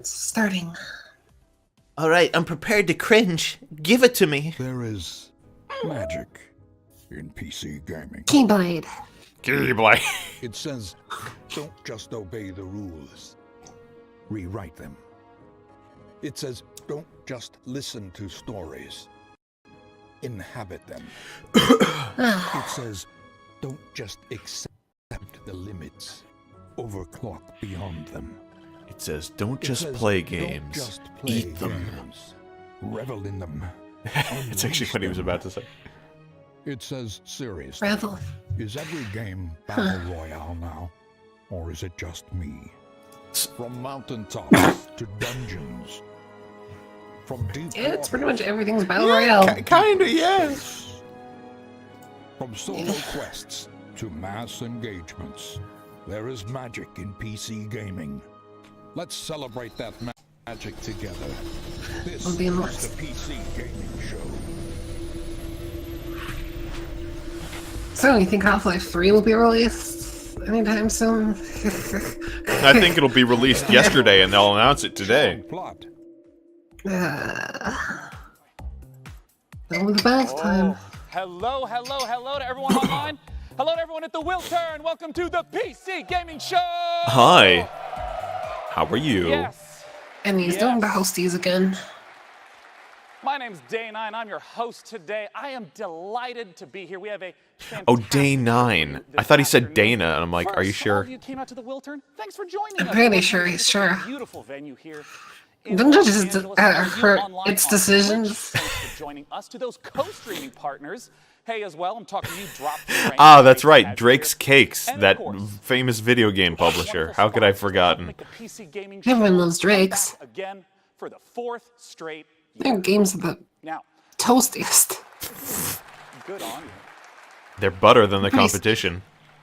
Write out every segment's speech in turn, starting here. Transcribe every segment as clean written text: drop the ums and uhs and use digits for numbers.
It's starting. Alright, I'm prepared to cringe. Give it to me. There is magic in PC gaming. Keyblade. Keyblade. It says, don't just obey the rules. Rewrite them. It says, don't just listen to stories. Inhabit them. It says, don't just accept the limits. Overclock beyond them. It says, don't just play games. Don't just play Eat them. games. Revel in them. It's actually what he was about to say. It says, seriously, Revel. is every game Battle Royale now? Or is it just me? From mountaintops to dungeons. From deep Yeah, it's pretty waters much everything's Battle Royale. Kinda, yes. From solo quests to mass engagements, there is magic in PC gaming. Let's celebrate that magic together. This I'll be is immersed. the PC Gaming Show. So, you think Half-Life 3 will be released anytime soon? I think it'll be released yesterday and they'll announce it today. Plot. That was the best time. Hello to everyone online. Hello to everyone at the Wheel Turn. Welcome to the PC Gaming Show. Hi. How are you? Yes. And he's doing the hosties again. My name's Day 9. I'm your host today. I am delighted to be here. We have a Oh, Day fantastic 9. this I thought he said afternoon. Dana, and I'm like, are you First, all sure? of you came out to the Wheel Turn. Thanks for joining us. I'm pretty sure he's It's a sure. Beautiful venue here. in Don't Los judge Angeles. for Online its on decisions. Twitch. Thanks for joining us. To those co-streaming partners, hey, as well, I'm talking to you. Drop the Train, Ah, that's Tracy right. Badger Drake's here. Cakes, And of that course, famous video game publisher. How could I have forgotten? Make the PC Gaming Everyone Show loves come Drake's. back again for the 4th straight Their year. games are the Now, toastiest. good on you. They're better than the Pretty- competition.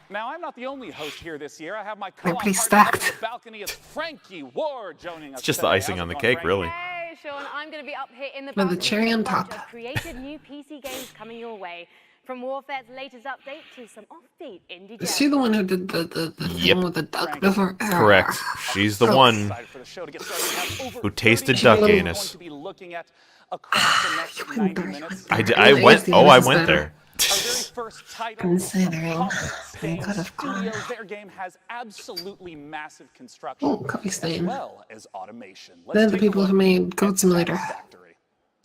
Now, I'm not the only host here this year. I have my They're co-op pretty partner up on stacked. the balcony is Frankie Ward joining us. It's just the today. icing How's on it the going, cake, Frankie? really. Hey, Sean, I'm going to be up here in the With the balcony cherry on with a bunch top. of creative new PC games coming your way. From Warfare's latest update to some offbeat indie Is she the one who did the Yep. thing with the duck before? Correct. She's the Oh. one Excited for the show to get started. We have over who tasted 30 duck games we're anus. going to be looking at across the next 90 minutes. I Really went. is the Oh, I best went better. there. Our very first title Considering from Puppet I Stain could have gone. Studios. Their game has absolutely massive construction Oh, Copy as Stain. well as automation. Let's They're the take a people look who made Goat at Simulator. Satisfactory.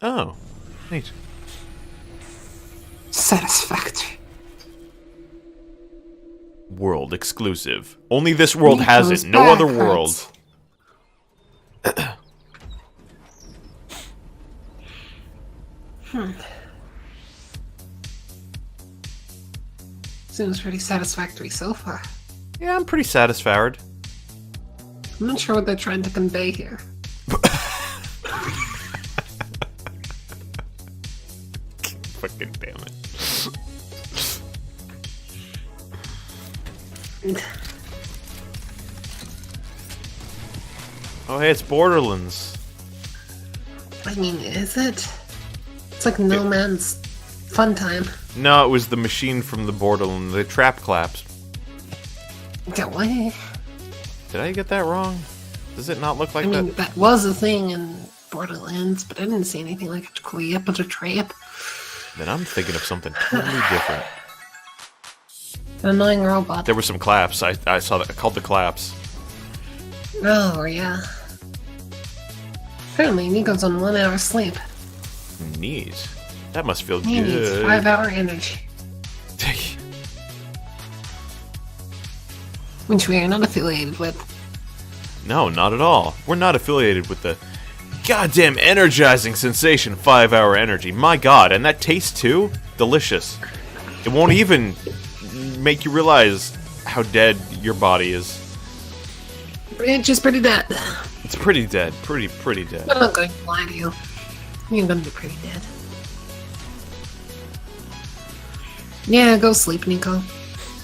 Oh, neat. Satisfactory. World exclusive. Only this world Meet has those it. No other back world. Seems pretty satisfactory so far. Yeah, I'm pretty satisfied. I'm not sure what they're trying to convey here. Fucking damn it. Oh, hey, it's Borderlands. I mean, is it? It's like No Man's fun time. No, it was the machine from the Borderlands. The trap claps. Get away. Did I get that wrong? Does it not look like I mean, that? that was a thing in Borderlands, but I didn't see anything like a clap or a trap. Then I'm thinking of something totally different. An annoying robot. There were some claps. I saw that. I called the claps. Oh, yeah. Apparently, Nico's on 1 hour sleep. Neat. That must feel He needs good. 5 hour energy, which we are not affiliated with. No, not at all. We're not affiliated with the goddamn energizing sensation 5-hour energy. My god, and that taste too? Delicious. It won't even make you realize how dead your body is. It's just pretty dead. It's pretty dead. Pretty dead. I'm not going to lie to you. You're gonna be pretty dead. Yeah, go sleep, Nico.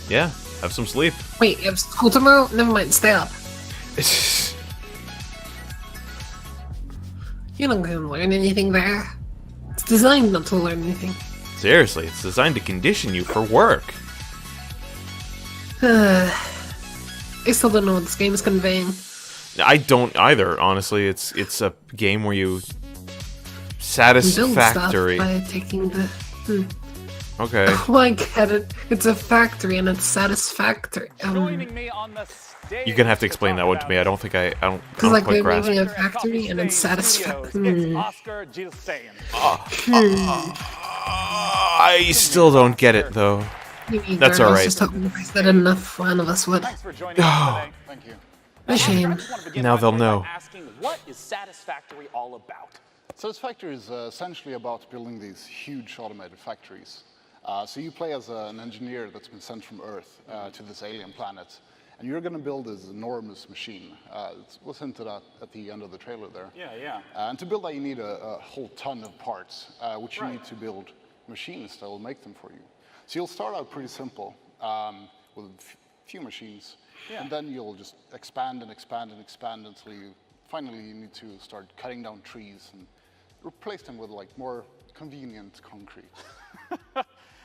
Yeah, have some sleep. Wait, you have school tomorrow? Never mind, stay up. You're not gonna learn anything there. It's designed not to learn anything. Seriously, it's designed to condition you for work. I still don't know what this game is conveying. I don't either, honestly. It's a game where you... Build Satisfactory. stuff by taking the... Okay. Oh, I get it. It's a factory and it's satisfactory. Joining me on the stage You're gonna have to explain that one to me. I don't Because quite like we're grasp. moving a factory and it's It's satisfactory. Oscar Gilsayan. I still don't get it, though. That's I was alright. just hoping if I said enough, one of us would. Thanks for joining us today. Thank you. A shame. I just want to begin Now by they'll first know. asking, what is Satisfactory all about? Satisfactory is essentially about building these huge automated factories. So you play as an engineer that's been sent from Earth to this alien planet, and you're going to build this enormous machine. It was hinted at the end of the trailer there. Yeah. And to build that, you need a whole ton of parts, which you need to build machines that will make them for you. So you'll start out pretty simple with a few machines, and then you'll just expand and expand and expand until you finally need to start cutting down trees and replace them with like more convenient concrete.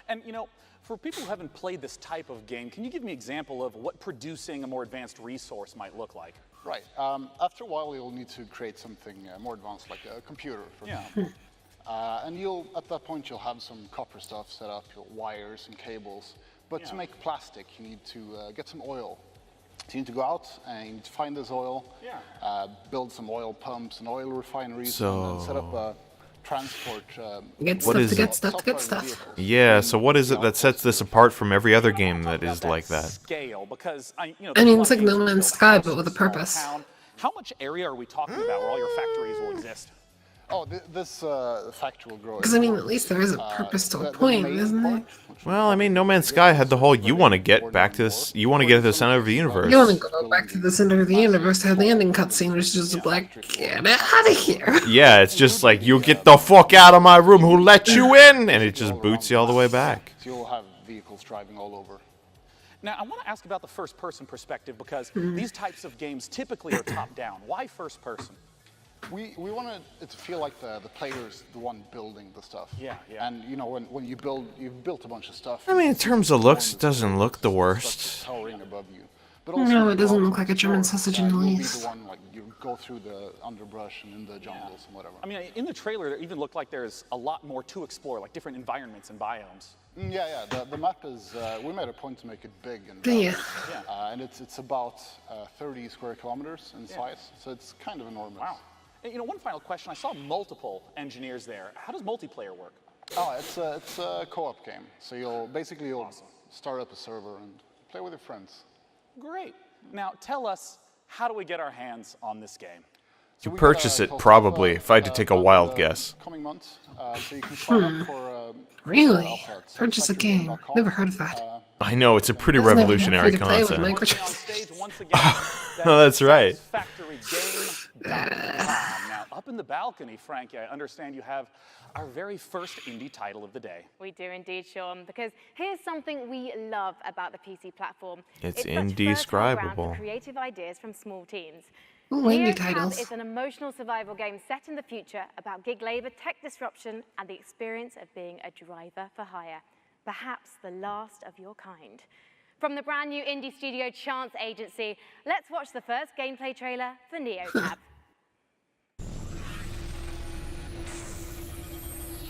And you know, for people who haven't played this type of game, can you give me an example of what producing a more advanced resource might look like? Right. After a while, you'll need to create something more advanced, like a computer, for example. And at that point, you'll have some copper stuff set up, your wires and cables. But to make plastic, you need to get some oil. So you need to go out and you need to find this oil, build some oil pumps and oil refineries, and set up a transport. Get What stuff is to it? get stuff to get stuff. Yeah, so what is it that sets this apart from every other game that is like that? Scale, because I mean, it's like No Man's Sky, but with a purpose. How much area are we talking about where all your factories will exist? Oh, this factory will grow. Because I mean, at least there is a purpose to a point, isn't there? Well, I mean, No Man's Sky had the whole you want to get back to this, you want to get to the center of the universe. You want to go back to the center of the universe to have the ending cutscene, which is just like, get out of here. Yeah, it's just like, you get the fuck out of my room, who let you in? And it just boots you all the way back. So you'll have vehicles driving all over. Now, I want to ask about the first-person perspective because these types of games typically are top-down. Why first-person? We wanted it to feel like the player's the one building the stuff. Yeah. And you know, when you've built a bunch of stuff. I mean, in terms of looks, it doesn't look the worst. Towering above you. But No, it doesn't look like a German sausage in the you'll be least. the one, like, you go through the underbrush and in the jungles and whatever. I mean, in the trailer, it even looked like there's a lot more to explore, like different environments and biomes. Yeah. The map is. We made a point to make it big and. Yeah. And it's about 30 square kilometers in size, so it's kind of enormous. Wow. And, you know, one final question. I saw multiple engineers there. How does multiplayer work? Oh, it's a co-op game. So you'll start up a server and play with your friends. Great. Now, tell us, how do we get our hands on this game? You we purchase got a it, total probably, of, if I had to take a wild guess. Coming months, so you can sign up for. Really? alpha at Purchase a game. satisfactory.com. Never heard of that. I know, it's a pretty Isn't it revolutionary free to play with concept. On microtransactions? stage once again. Oh, that's right. Satisfactorygame.com. Now, up in the balcony, Frankie, I understand you have our very first indie title of the day. We do indeed, Sean, because here's something we love about the PC platform. It's such fertile ground indescribable. for creative ideas from small teams. Ooh, indie Heroes Tab titles. is an emotional survival game set in the future about gig labor, tech disruption, and the experience of being a driver for hire. Perhaps the last of your kind. From the brand new indie studio Chance Agency, let's watch the first gameplay trailer for Neo Tab.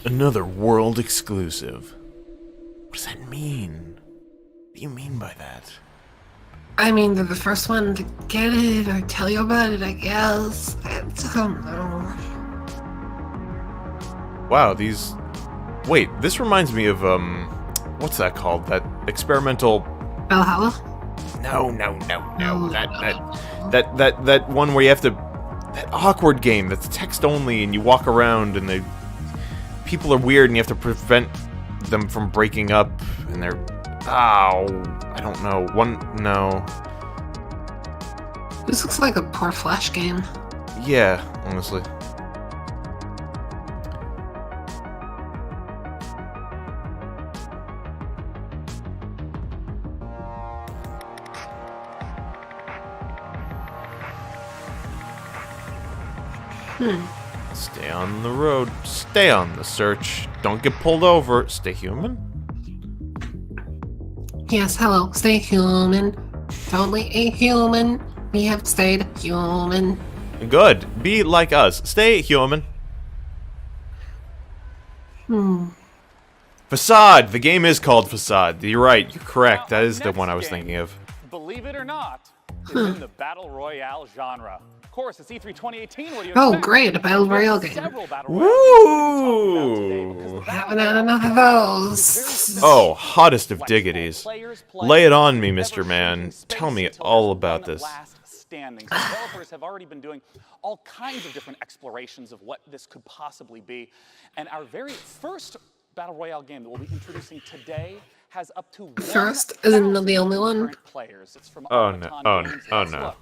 Another world exclusive. What does that mean? What do you mean by that? I mean, they're the first one to get it or tell you about it, I guess. I don't know. Wow, these... Wait, this reminds me of, what's that called? That experimental... Valhalla? No. That one where you have to... That awkward game that's text only and you walk around and the people are weird and you have to prevent them from breaking up and they're... Ow. I don't know. No. This looks like a poor Flash game. Yeah, honestly. Stay on the road. Stay on the search. Don't get pulled over. Stay human. Yes, hello. Stay human. Totally a human. We have stayed human. Good. Be like us. Stay human. Facade. The game is called Facade. You're right. You're correct. Now, That is the next one I was game, thinking of. Believe it or not, is in the Battle Royale genre. Of course, it's E3 2018. What do you Oh, expect? great, a Battle There's Royale game. several Battle Royale games we're gonna be talking about today, because the Battle Haven't had Royale enough of genre those. is very simple. Oh, hottest of Flexible. diggities. Players play Lay it on me, in Mr. Man. ever-shrinking space Tell me until all there's about one this. last standing. So developers have already been doing all kinds of different explorations of what this could possibly be. And our very first Battle Royale game that we'll be introducing today has up to First? Isn't it the only 1,000 one? concurrent players. It's from Oh, no. Automaton Oh, Games. no. Oh, Let's no. look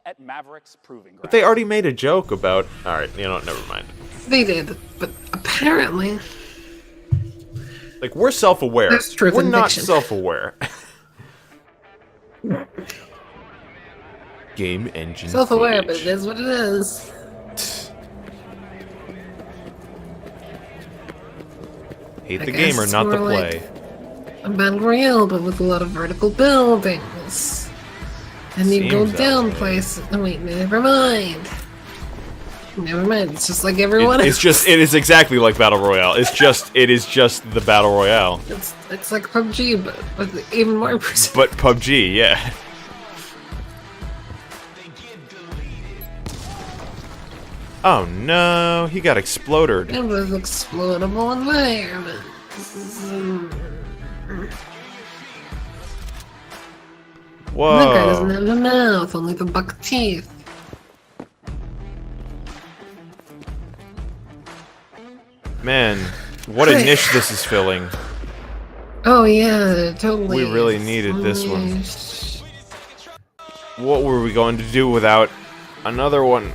at Maverick's Proving Ground. But they already made a joke about... Alright, you know what? Never mind. They did, but apparently... Like, we're self-aware. There's truth We're in not fiction. self-aware. Game engine Self-aware, but footage. it is what it is. Hate I the guess gamer, it's not the more like- play. A Battle Royale, but with a lot of vertical buildings. And you go Seems that down way. places. No, wait, never mind. Never mind, it's just like everyone It's just, it is exactly like Battle Royale. It is just the Battle Royale. It's like PUBG, but with even more percent. But PUBG, yeah. Oh no, he got exploded. It was explodable environment. That guy doesn't Whoa. have a mouth, only the buck teeth. Man, what a niche this is filling. Oh yeah, totally. We really needed this one. Yes. What were we going to do without another one?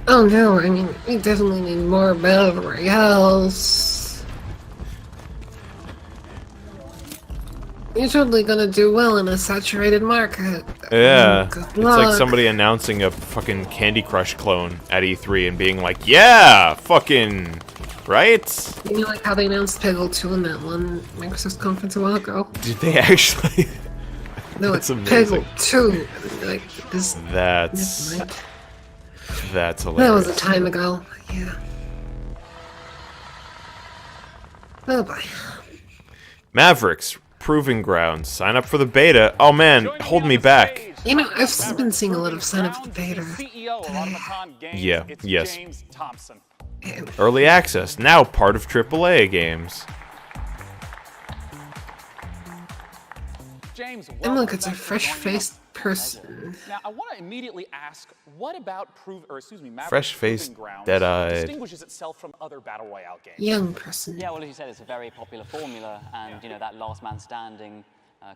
Oh no, I mean, we definitely need more Battle Royales. You're totally gonna do well in a saturated market. Yeah, Good it's like luck. somebody announcing a fucking Candy Crush clone at E3 and being like, yeah, fucking, right? You know, like how they announced Peggle 2 in that one Microsoft conference a while ago? Did they actually? They're like, That's amazing. Peggle 2. Like, this. That's Never mind. that's That hilarious. was a time ago. Yeah. Oh boy. Mavericks, Proving Grounds. Sign up for the beta. Oh man, Joining hold on me the back. stage, You know, I've Maverick's been seeing a lot of sign up for the Proving beta. Grounds, the CEO of Automaton Games. Yeah, It's yes. James Thompson. Early access, now part of AAA games. James, And welcome. look, it's a Thanks for joining fresh-faced us. person. Now, I want to immediately ask, what about Maverick's Fresh-faced, Proving Grounds dead-eyed. distinguishes itself from other Battle Royale games? Young person. Yeah, well, as you said, it's a very popular formula, and you know that last man standing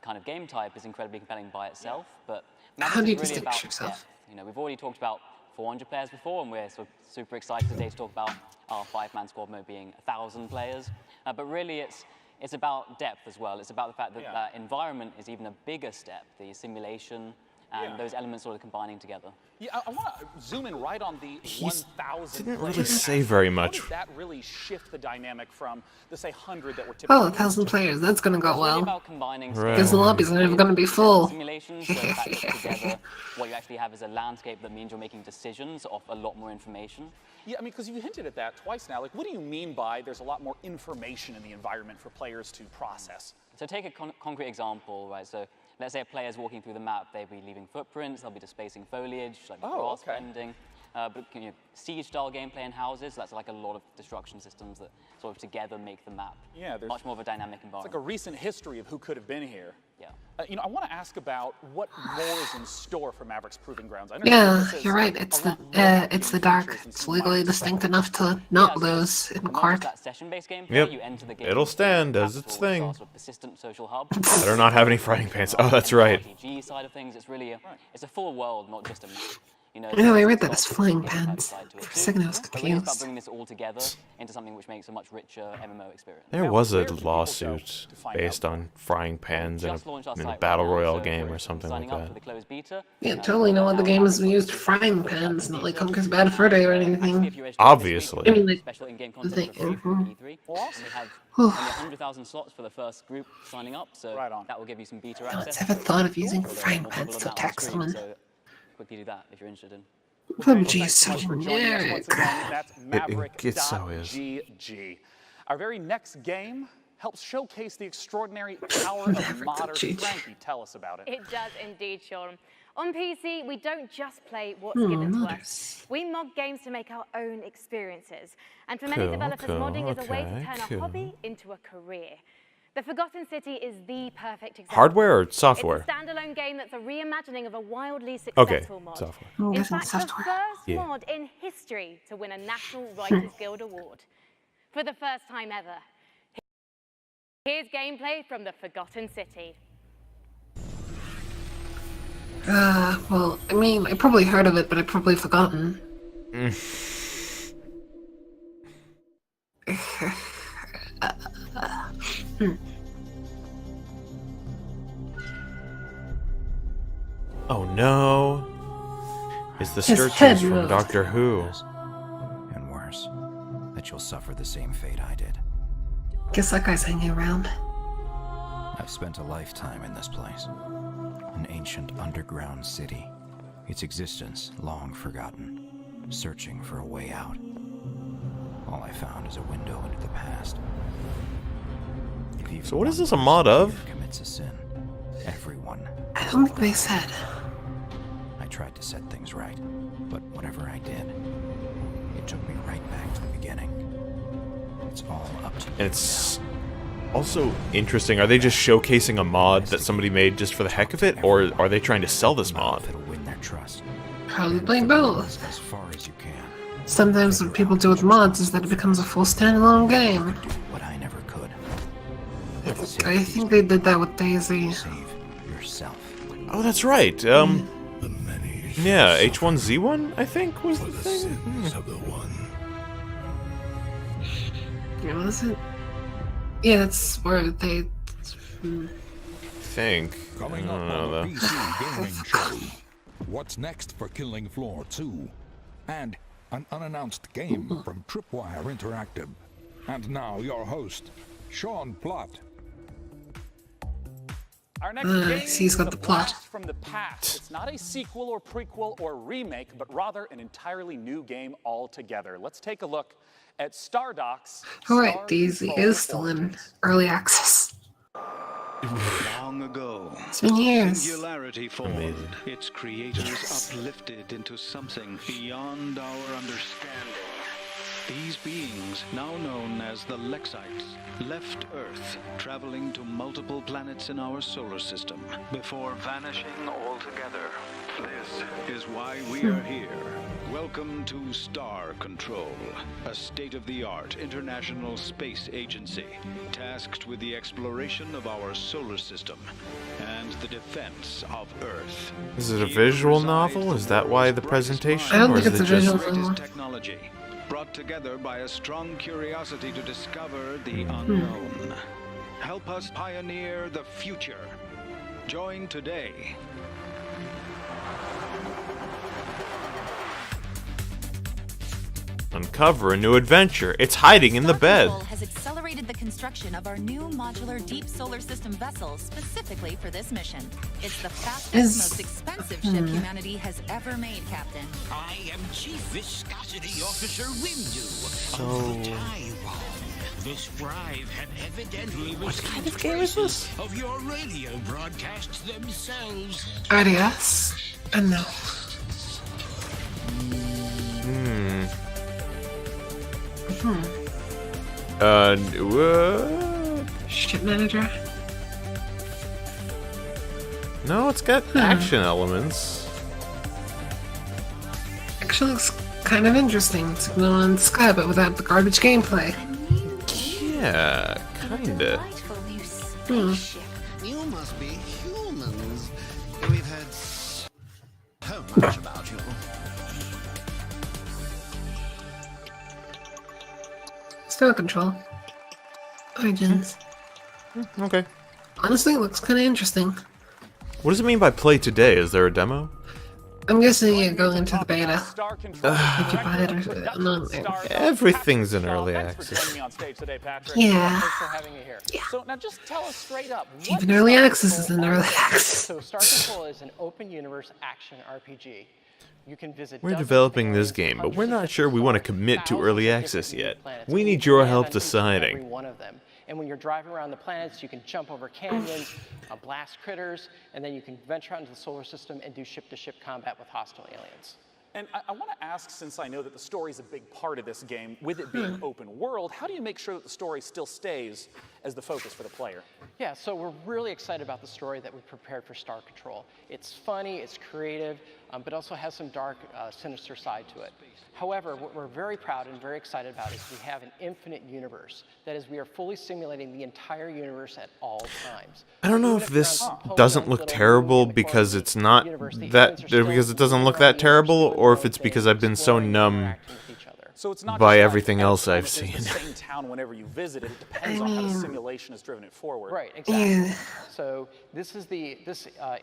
kind of game type is incredibly compelling by itself. But How do you Mavericks is really distinguish about yourself? depth. You know, we've already talked about 400 players before, and we're sort of super excited today to talk about our 5-man squad mode being 1,000 players. But really, it's about depth as well. It's about the fact that that environment is even a bigger step, the simulation and those elements sort of combining together. Yeah, I want to zoom in right on the 1,000 didn't really players. say very much. How did that really shift the dynamic from the, say, 100 that were typically... Oh, 1,000 players. That's gonna go It's really well. about combining Right. Because the lobbies are never gonna be full. simulations, so that together, what you actually have is a landscape that means you're making decisions off a lot more information. Yeah, I mean, because you hinted at that twice now. Like, what do you mean by there's a lot more information in the environment for players to process? So take a concrete example, right? So let's say a player's walking through the map, they'll be leaving footprints, they'll be displacing foliage, like grass okay. bending. But you know, siege-style gameplay in houses, that's like a lot of destruction systems that sort of together make the map Yeah, there's much more of a dynamic It's like environment. a recent history of who could have been here. Yeah. You know, I want to ask about what more is in store for Maverick's Proving Grounds. I know Yeah, this is you're right. a It's lot the more it's the game dark. features than It's some might legally expect. distinct enough to not Yeah, so lose in not court. just that session-based gameplay, Yep. you enter the game It'll through stand the as its capital, which thing. are sort of persistent social hub. Better not have any fighting pants. Oh, that's right. RPG side of things, it's really it's a full world, not just a map. You know, I know, I it's read that got as flying a pans. side to it For a too. second I was But really, it's about confused. bringing this all together into something which makes a much richer MMO experience. There Now, was a where can people go lawsuit to find based out on frying pans in Just launched our a site battle right now, royale so if game you're or something like signing up that. for the closed beta, Yeah, totally know what the game is used frying pans, not like Conker's Bad Fur Day or anything. Obviously. I mean, like, special in-game the content thing. for free from Mhm. E3. Well, awesome. We have Whew. only 100,000 slots for the first group signing up, so Right on. that will give you some beta No access. one's ever thought of using Although frying we'll pans double to that on attack screen, someone. so quickly do that if you're interested in. PUBG is Thanks so so much for joining us once generic. again. That's It so is. Maverick.gg. Our very next game helps showcase the extraordinary power of modern. Maverick.gg. Frankie, tell us about it. It does indeed, Sean. On PC, we don't just play what's given to us. Nice. We mod games to make our own experiences. And for many Cool, developers, cool, modding is a way to okay, turn cool. a hobby into a career. The Forgotten City is the perfect example. Hardware or software? It's a standalone game that's a reimagining of a wildly Okay, successful mod. software. I'm In guessing fact, the software. first Yeah. mod in history to win a National Writers Guild Award. For the first time ever. Here's gameplay from the Forgotten City. Well, I mean, I probably heard of it, but I've probably forgotten. Oh no! It's the His Sturges head from moved. Doctor Who. And worse, that you'll suffer the same fate I did. Guess that guy's hanging around. I've spent a lifetime in this place. An ancient underground city. Its existence long forgotten. Searching for a way out. All I found is a window into the past. If even So what is one this a mod person of? here commits a sin, everyone. I don't think they said. I tried to set things right, but whatever I did, it took me right back to the beginning. It's all up to you. And it's also interesting. Are they just showcasing a mod that somebody made just for the heck of it, or are they trying to sell this mod? That'll win their trust. Probably both. As far as you can. Sometimes what people do with mods is that it becomes a full standalone game. Do what I never could. I think they did that with Daisy. Save yourself. Oh, that's right. Yeah, H1Z1, I think, was the thing. Was it? Yeah, that's where they. Think. I Coming don't up know on though. the PC Gaming Show. What's next for Killing Floor 2? And an unannounced game from Tripwire Interactive. And now your host, Sean Plott. Our next Ah, game he's got is the a plot. blast from the past. It's not a sequel or prequel or remake, but rather an entirely new game altogether. Let's take a look at Stardock's Alright, Star Daisy Control is still in Origins. early access. Long ago, It's been years. singularity formed, Amazing. its creators uplifted into something beyond our understanding. These beings, now known as the Lexites, left Earth, traveling to multiple planets in our solar system, before vanishing altogether. This is why we are here. Welcome to Star Control, a state-of-the-art international space agency tasked with the exploration of our solar system and the defense of Earth. Is it a Here visual resides novel? Is that why the world's presentation? I don't or think is it's it a just... visual greatest novel. technology, brought together by a strong curiosity to discover the unknown. Help us pioneer the future. Join today. Uncover a new adventure. It's hiding in the Star bed. Control has accelerated the construction of our new modular deep solar system vessel specifically for this mission. It's the fastest, most expensive ship humanity has ever made, Captain. I am Chief Viscosity Officer Windu So- Taiwan. The Scribe have evidently What received kind of game is this? traces of your radio broadcasts themselves. RTS? And no. What? Ship manager? No, it's got action elements. Actually looks kind of interesting. It's going in the sky, but without the garbage gameplay. Yeah, kinda. Delightful new spaceship. You must be humans. We've heard so much about you. Star Control. Origins. Okay. Honestly, it looks kind of interesting. What does it mean by play today? Is there a demo? I'm guessing you're going into the beta. If you buy it or not. Everything's in early access. Yeah. So now just tell us straight up. Even early access is in early access. So Star Control is an open universe action RPG. You can visit We're developing this game, but we're not sure we want to commit to early access yet. We need your help deciding. Every one of them. And when you're driving around the planets, you can jump over canyons, blast critters, and then you can venture out into the solar system and do ship-to-ship combat with hostile aliens. And I want to ask, since I know that the story is a big part of this game, with it being open world, how do you make sure that the story still stays as the focus for the player? Yeah, so we're really excited about the story that we prepared for Star Control. It's funny, it's creative, but also has some dark, sinister side to it. However, what we're very proud and very excited about is we have an infinite universe. That is, we are fully simulating the entire universe at all times. I don't know if this doesn't look terrible because it's not that, because it doesn't look that terrible, or if it's because I've been so numb So it's not by just everything else I've it's seen. the same town whenever you visit it. It depends on how the simulation has driven it forward. Right, exactly. So this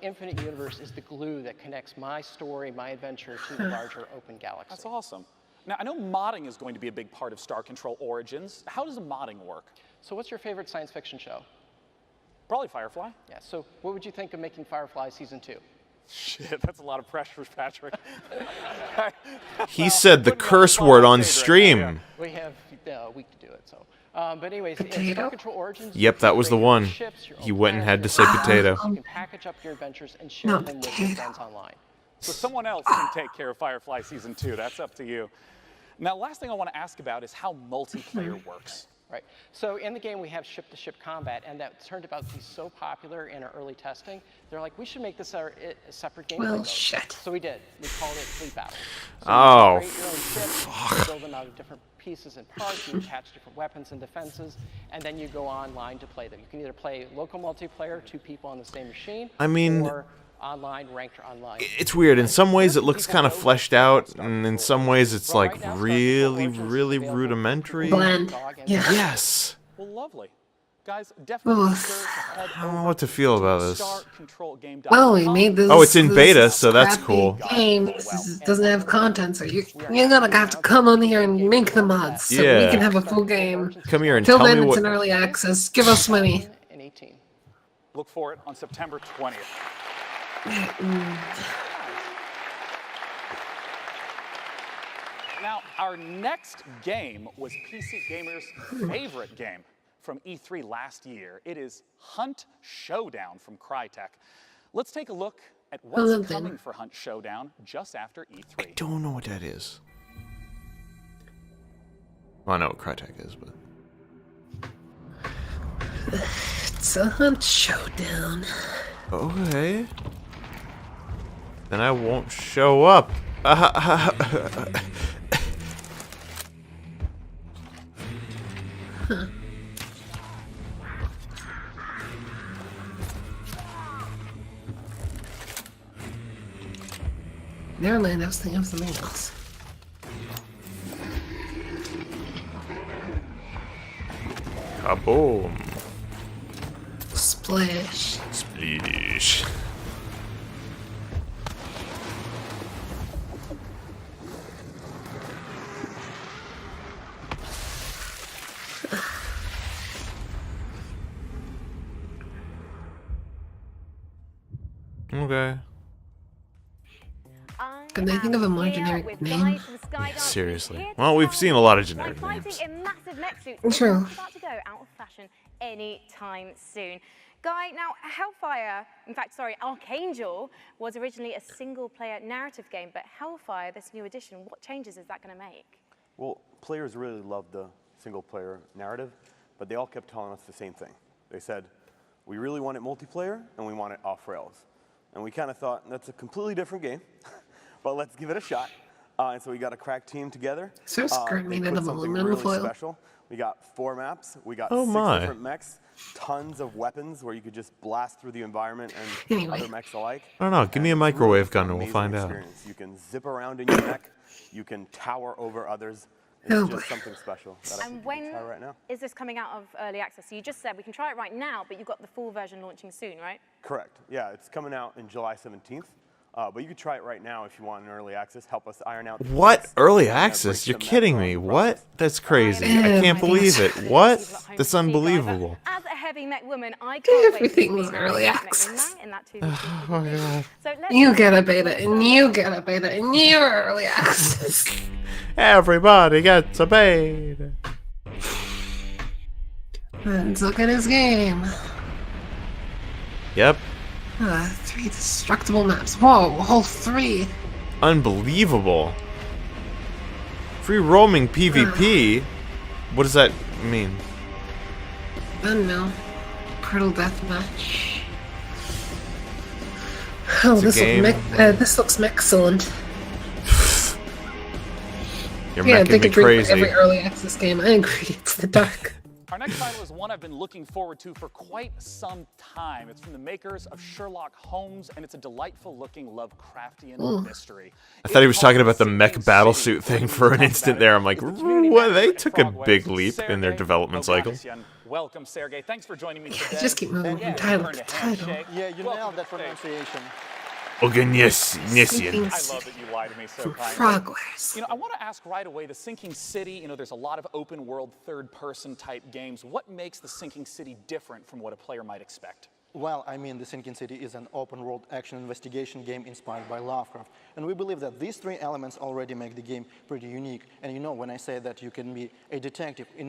infinite universe is the glue that connects my story, my adventure to the larger open galaxy. That's awesome. Now, I know modding is going to be a big part of Star Control Origins. How does the modding work? So what's your favorite science fiction show? Probably Firefly. Yeah, so what would you think of making Firefly Season 2? Shit, that's a lot of pressure, Patrick. He said the curse word on stream. We have a week to do it, so. But anyways, in Star Control Origins... Yep, that was the one. He went and had to say potato. You can package up your adventures and share them with your friends online. So someone else can take care of Firefly Season 2. That's up to you. Now, last thing I want to ask about is how multiplayer works. Right. So in the game, we have ship-to-ship combat, and that turned out to be so popular in our early testing. They're like, we should make this a separate game. Well, shit. So we did. We called it Fleet Battle. So oh, you create your own ships, you build them out of different pieces and parts, you attach different weapons and defenses, and then you go online to play them. You can either play local multiplayer, 2 people on the same machine, I mean, or online, ranked or online. it's weird. In some ways, it looks kind of fleshed out, and in some ways, it's like really, really rudimentary. Bland. Yeah. Yes. Well, lovely. Guys, definitely I don't know what to feel about this. Well, we made this. Oh, it's in beta, so that's cool. Game. This doesn't have content, so you're gonna have to come on here and make the mods so we can have a full game. Come here and Till tell then, me it's what. in early access. Give us money. And 18. Look for it on September 20th. Now, our next game was PC Gamer's favorite game from E3 last year. It is Hunt Showdown from Crytek. Let's take a look at what's coming for Hunt Showdown just after E3. I don't know what that is. Well, I know what Crytek is, but... It's a Hunt Showdown. Okay. Then I won't show up. Huh. Never mind, I was thinking of something else. Kaboom. Splash. Splish. Okay. Can I think of a more generic name? Yeah, seriously. Well, we've seen a lot of generic names. True. About to go out of fashion anytime soon. Guy, now Hellfire, in fact, sorry, Archangel was originally a single-player narrative game, but Hellfire, this new edition, what changes is that going to make? Well, players really loved the single-player narrative, but they all kept telling us the same thing. They said, we really want it multiplayer, and we want it off-rails. And we kind of thought, that's a completely different game, but let's give it a shot. And so we got a crack team together. So skirt made out of aluminum foil. Special. We got 4 maps. We got 6 different mechs. Tons of weapons where you could just blast through the environment and other mechs alike. I don't know. Give me a microwave gun and we'll find out. You can zip around in your mech. You can tower over others. It's Oh, just boy. something special that I And can when try right now. is this coming out of early access? So you just said we can try it right now, but you've got the full version launching soon, right? Correct. Yeah, it's coming out in July 17th. But you can try it right now if you want an early access. Help us iron out the What? kinks Early and, access? break You're some kidding mess me. along the What? process. That's crazy. I Oh can't my believe gosh. it. What? People at home That's to see Driver. unbelievable. As a heavy mech woman, I can't wait to see Everything's Mary early Mech access. in that 2 Oh my god. So let's You start get a with beta, the and you get a beta, and you're early access. Everybody gets a beta. Let's look at his game. Yep. 3 destructible maps. Whoa, a whole 3. Unbelievable. Free roaming PvP? What does that mean? I don't know. Portal deathmatch. Oh, It's a game. This looks excellent. You're Yeah, making me agree for crazy. every early access game. I agree. It's the dark. Our next title is one I've been looking forward to for quite some time. It's from the makers of Sherlock Holmes, and it's a delightful-looking Lovecraftian mystery. I thought he was talking about the mech battlesuit thing for an instant there. I'm like, what? They took a big leap in their development cycle. Welcome, Sergey. Thanks for joining me today. Just keep moving from title to title. Yeah, you nailed that pronunciation. Ognesian. I love that you lie to me so kindly. Frogwares. You know, I want to ask right away, the Sinking City, you know, there's a lot of open world, third-person type games. What makes the Sinking City different from what a player might expect? Well, I mean, The Sinking City is an open-world action investigation game inspired by Lovecraft. And we believe that these 3 elements already make the game pretty unique. And you know, when I say that you can be a detective in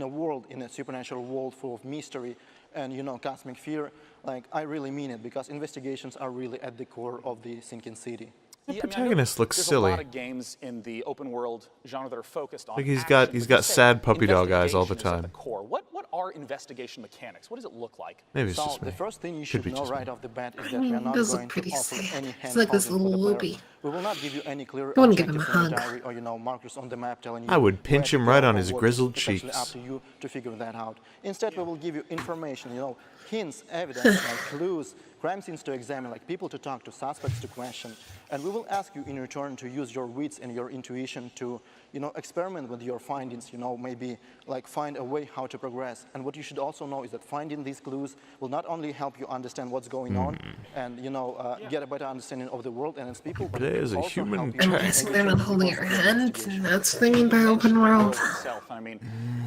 a world, in a supernatural world full of mystery and, you know, cosmic fear, like, I really mean it, because investigations are really at the core of The Sinking City. The protagonist looks there's silly. a lot of games in the open world genre that are focused on Like he's action, got but you say sad puppy dog eyes all the investigation is at time. the core. What are investigation mechanics? What does it look like? Maybe it's So just me. the first thing you Could should be know just right me. off the bat is I that mean, we are he not does look going to pretty offer sad. any He's like this hand-holding little for the player. loopy. We will not give you any clear I wanna give him objectives a in the hug. diary or, you know, markers on the map telling you I would pinch where him to right go on or his what. grizzled It's actually cheeks. up to you to figure that out. Instead, we will give you information, you know, hints, evidence, like clues, crime scenes to examine, like people to talk to, suspects to question. And we will ask you in return to use your wits and your intuition to, you know, experiment with your findings, you know, maybe like find a way how to progress. And what you should also know is that finding these clues will not only help you understand what's going on and, you know, get a better understanding of the world and its people, but it There's will a also human help you I'm check. guessing they're not understand holding the your process of hand. investigation. That's thinking by open world. Itself. I mean,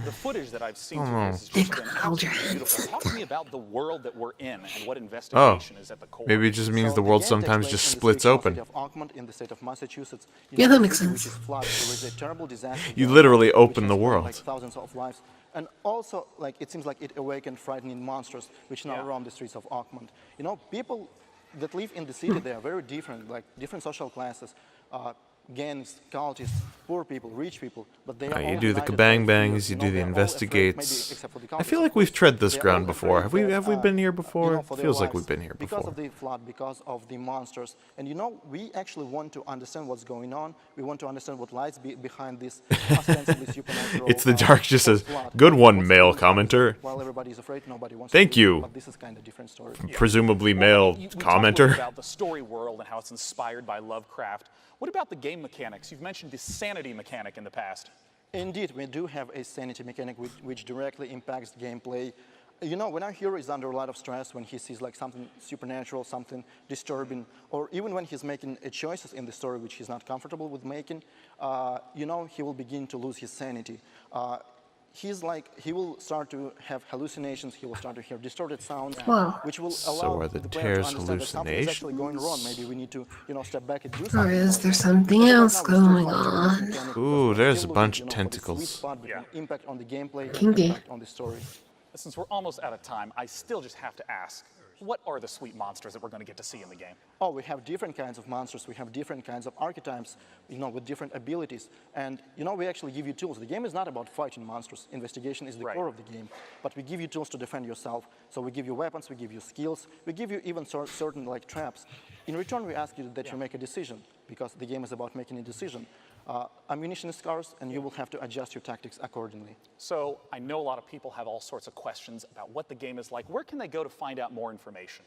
the footage that I've seen Oh. through this has They just been hold your absolutely hands. beautiful. Talk to me about the world that we're in and what Oh, investigation is at the core. maybe it just means So the world game takes sometimes place just in the splits fictional open. city of Oakmont in the state of Massachusetts. Yeah, that makes City which sense. is flooded. There is a terrible disaster You going literally on, which open has the claimed, world. like thousands of lives, and also like it seems like it awakened frightening monsters which now roam the streets of Oakmont. You know, people that live in the city, they are very different, like different social classes. Gangs, cultists, poor people, rich people, but they are all You do the united by kabang bangs, fear. you know, do the they're all afraid, maybe investigates. except for the I cultists, feel of like we've course. tread this They're ground all before. afraid Have we that, been here you before? know, for their Feels like lives we've been here because before. of the flood, because of the monsters. And you know, we actually want to understand what's going on. We want to understand what lies behind this ostensibly supernatural. It's the dark, just a flood. good one, What's male going on? commenter. While everybody is afraid, nobody wants Thank to you. But this is kind of different story. Presumably male We talked a little bit commenter. about the story world and how it's inspired by Lovecraft. What about the game mechanics? You've mentioned the sanity mechanic in the past. Indeed, we do have a sanity mechanic which directly impacts gameplay. You know, when our hero is under a lot of stress, when he sees like something supernatural, something disturbing, or even when he's making choices in the story which he's not comfortable with making, you know, he will begin to lose his sanity. He will start to have hallucinations, he will start to hear distorted sounds, Wow. which will So allow are the the player to tears understand that something is actually going wrong. hallucinations? Maybe we need to, you know, step back and do Or something. is about there that. something But right else now, we're still going finding out on? mechanics because Ooh, we're there's still a bunch looking, of you know, for the sweet tentacles. spot between impact on the gameplay and Kinky. impact on the story. Since we're almost out of time, I still just have to ask, what are the sweet monsters that we're going to get to see in the game? Oh, we have different kinds of monsters. We have different kinds of archetypes, you know, with different abilities. And, you know, we actually give you tools. The game is not about fighting monsters. Investigation is the core of the game. But we give you tools to defend yourself. So we give you weapons, we give you skills, we give you even certain, like, traps. In return, we ask you that you make a decision, because the game is about making a decision. Ammunition is scarce, and you will have to adjust your tactics accordingly. So I know a lot of people have all sorts of questions about what the game is like. Where can they go to find out more information?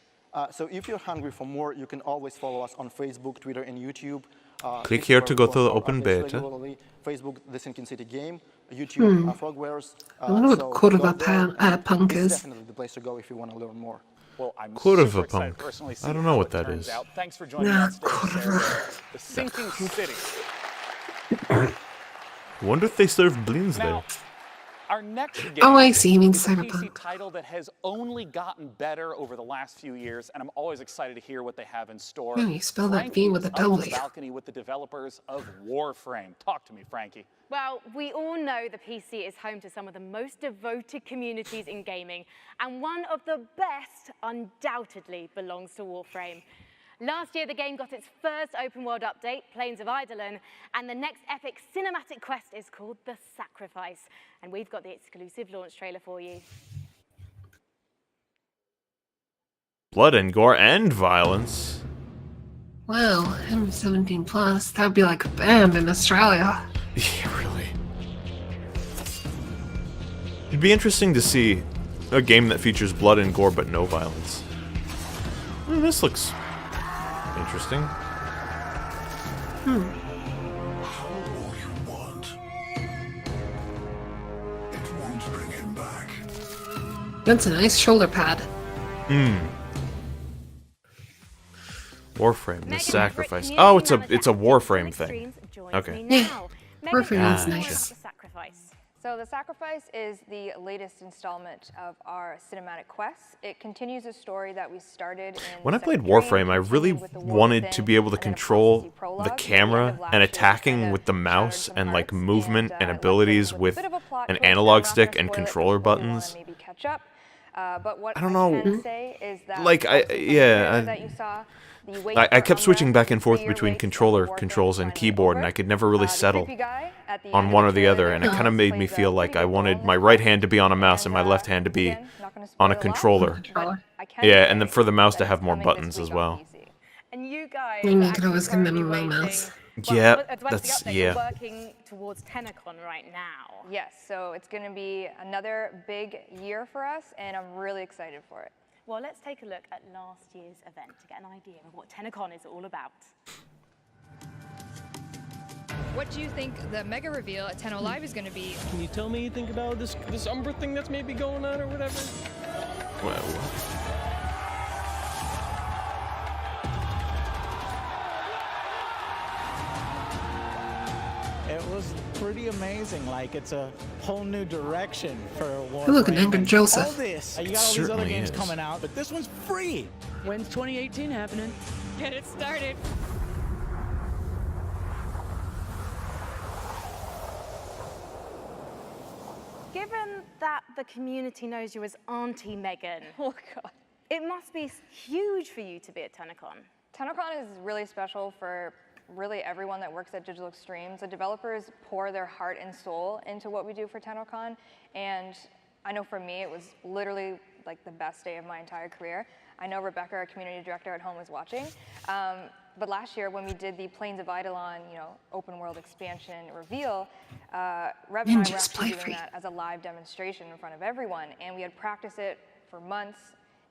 So if you're hungry for more, you can always follow us on Facebook, Twitter, and YouTube. Click This is here where to we go post to the our open updates beta. regularly. Facebook, The Sinking City Game, YouTube, Frogwares. I wonder what so Code of go a there, Punk this is is. definitely the place to go if you want to learn more. Well, I'm Code of super a excited Punk. to personally see I don't know how what it that turns is. out. Thanks for joining me Nah, on stage, Code of Sarah. The Sinking City. Wonder if they serve beans there. Now, our next game Oh, I see. You mean is a PC Cyberpunk. title that has only gotten better over the last few years, and I'm always excited to hear what they have in store. Oh, you spell that Frankie V with a is up to the W. balcony with the developers of Warframe. Talk to me, Frankie. Well, we all know the PC is home to some of the most devoted communities in gaming, and one of the best undoubtedly belongs to Warframe. Last year, the game got its first open-world update, Plains of Eidolon, and the next epic cinematic quest is called The Sacrifice, and we've got the exclusive launch trailer for you. Blood and gore and violence. Wow, I'm 17 plus. That would be like a band in Australia. Yeah, really. It'd be interesting to see a game that features blood and gore but no violence. This looks interesting. That's a nice shoulder pad. Warframe, the Megan, sacrifice. Brit, Oh, it's a community Warframe manager at thing. Extremes joins Okay. me Yeah. now. Warframe Megan, is tell me more nice. about The Sacrifice. So The Sacrifice is the latest installment of our cinematic quest. It continues a story that we started in When I the played second game, Warframe, I really continued with the War wanted Within, to be able to and then a control prophecy the prologue. At the end camera of last and year, attacking kinda with the shattered mouse some and like hearts, movement and left abilities a with bit of a plot an twist. analog I'm not stick gonna and spoil it for controller people who wanna buttons. maybe catch up. But what I don't know. can say is that Like, also from the trailer that you saw, the wait I for kept switching unrest, back and forth 3-year between race controller of Warframe controls and finally keyboard, and over. I could never really The settle creepy guy at the on end one of or the trailer other, there and it kind of made me plays a feel like pretty I big role wanted in my this right quest. hand to be on a mouse and my left hand to be Again, not gonna on a spoil lot, controller. but I can Yeah, say and then for the mouse to that have it's more coming this buttons as week on well. PC. And you guys And you are could always get them currently in waiting- mouse. well, Yeah, as well as the that's- update, yeah. You're working towards TennoCon right now. Yes, so it's going to be another big year for us, and I'm really excited for it. Well, let's take a look at last year's event to get an idea of what TennoCon is all about. What do you think the mega reveal at Tenno Live is going to be? Can you tell me anything about this Umbra thing that's maybe going on or whatever? Well, It was pretty amazing. Like, it's a whole new direction for Warframe. You look an angry and Joseph. All this. You It got all these other certainly games is. coming out, but this one's free. When's 2018 happening? Get it started. Given that the community knows you as Auntie Megan, Oh, God. it must be huge for you to be at TennoCon. TennoCon is really special for really everyone that works at Digital Extremes. The developers pour their heart and soul into what we do for TennoCon, and I know for me it was literally like the best day of my entire career. I know Rebecca, our community director at home, was watching. But last year when we did the Plains of Eidolon, open world expansion reveal, Reb and I were Ninjas actually play doing free. that as a live demonstration in front of everyone, and we had practiced it for months,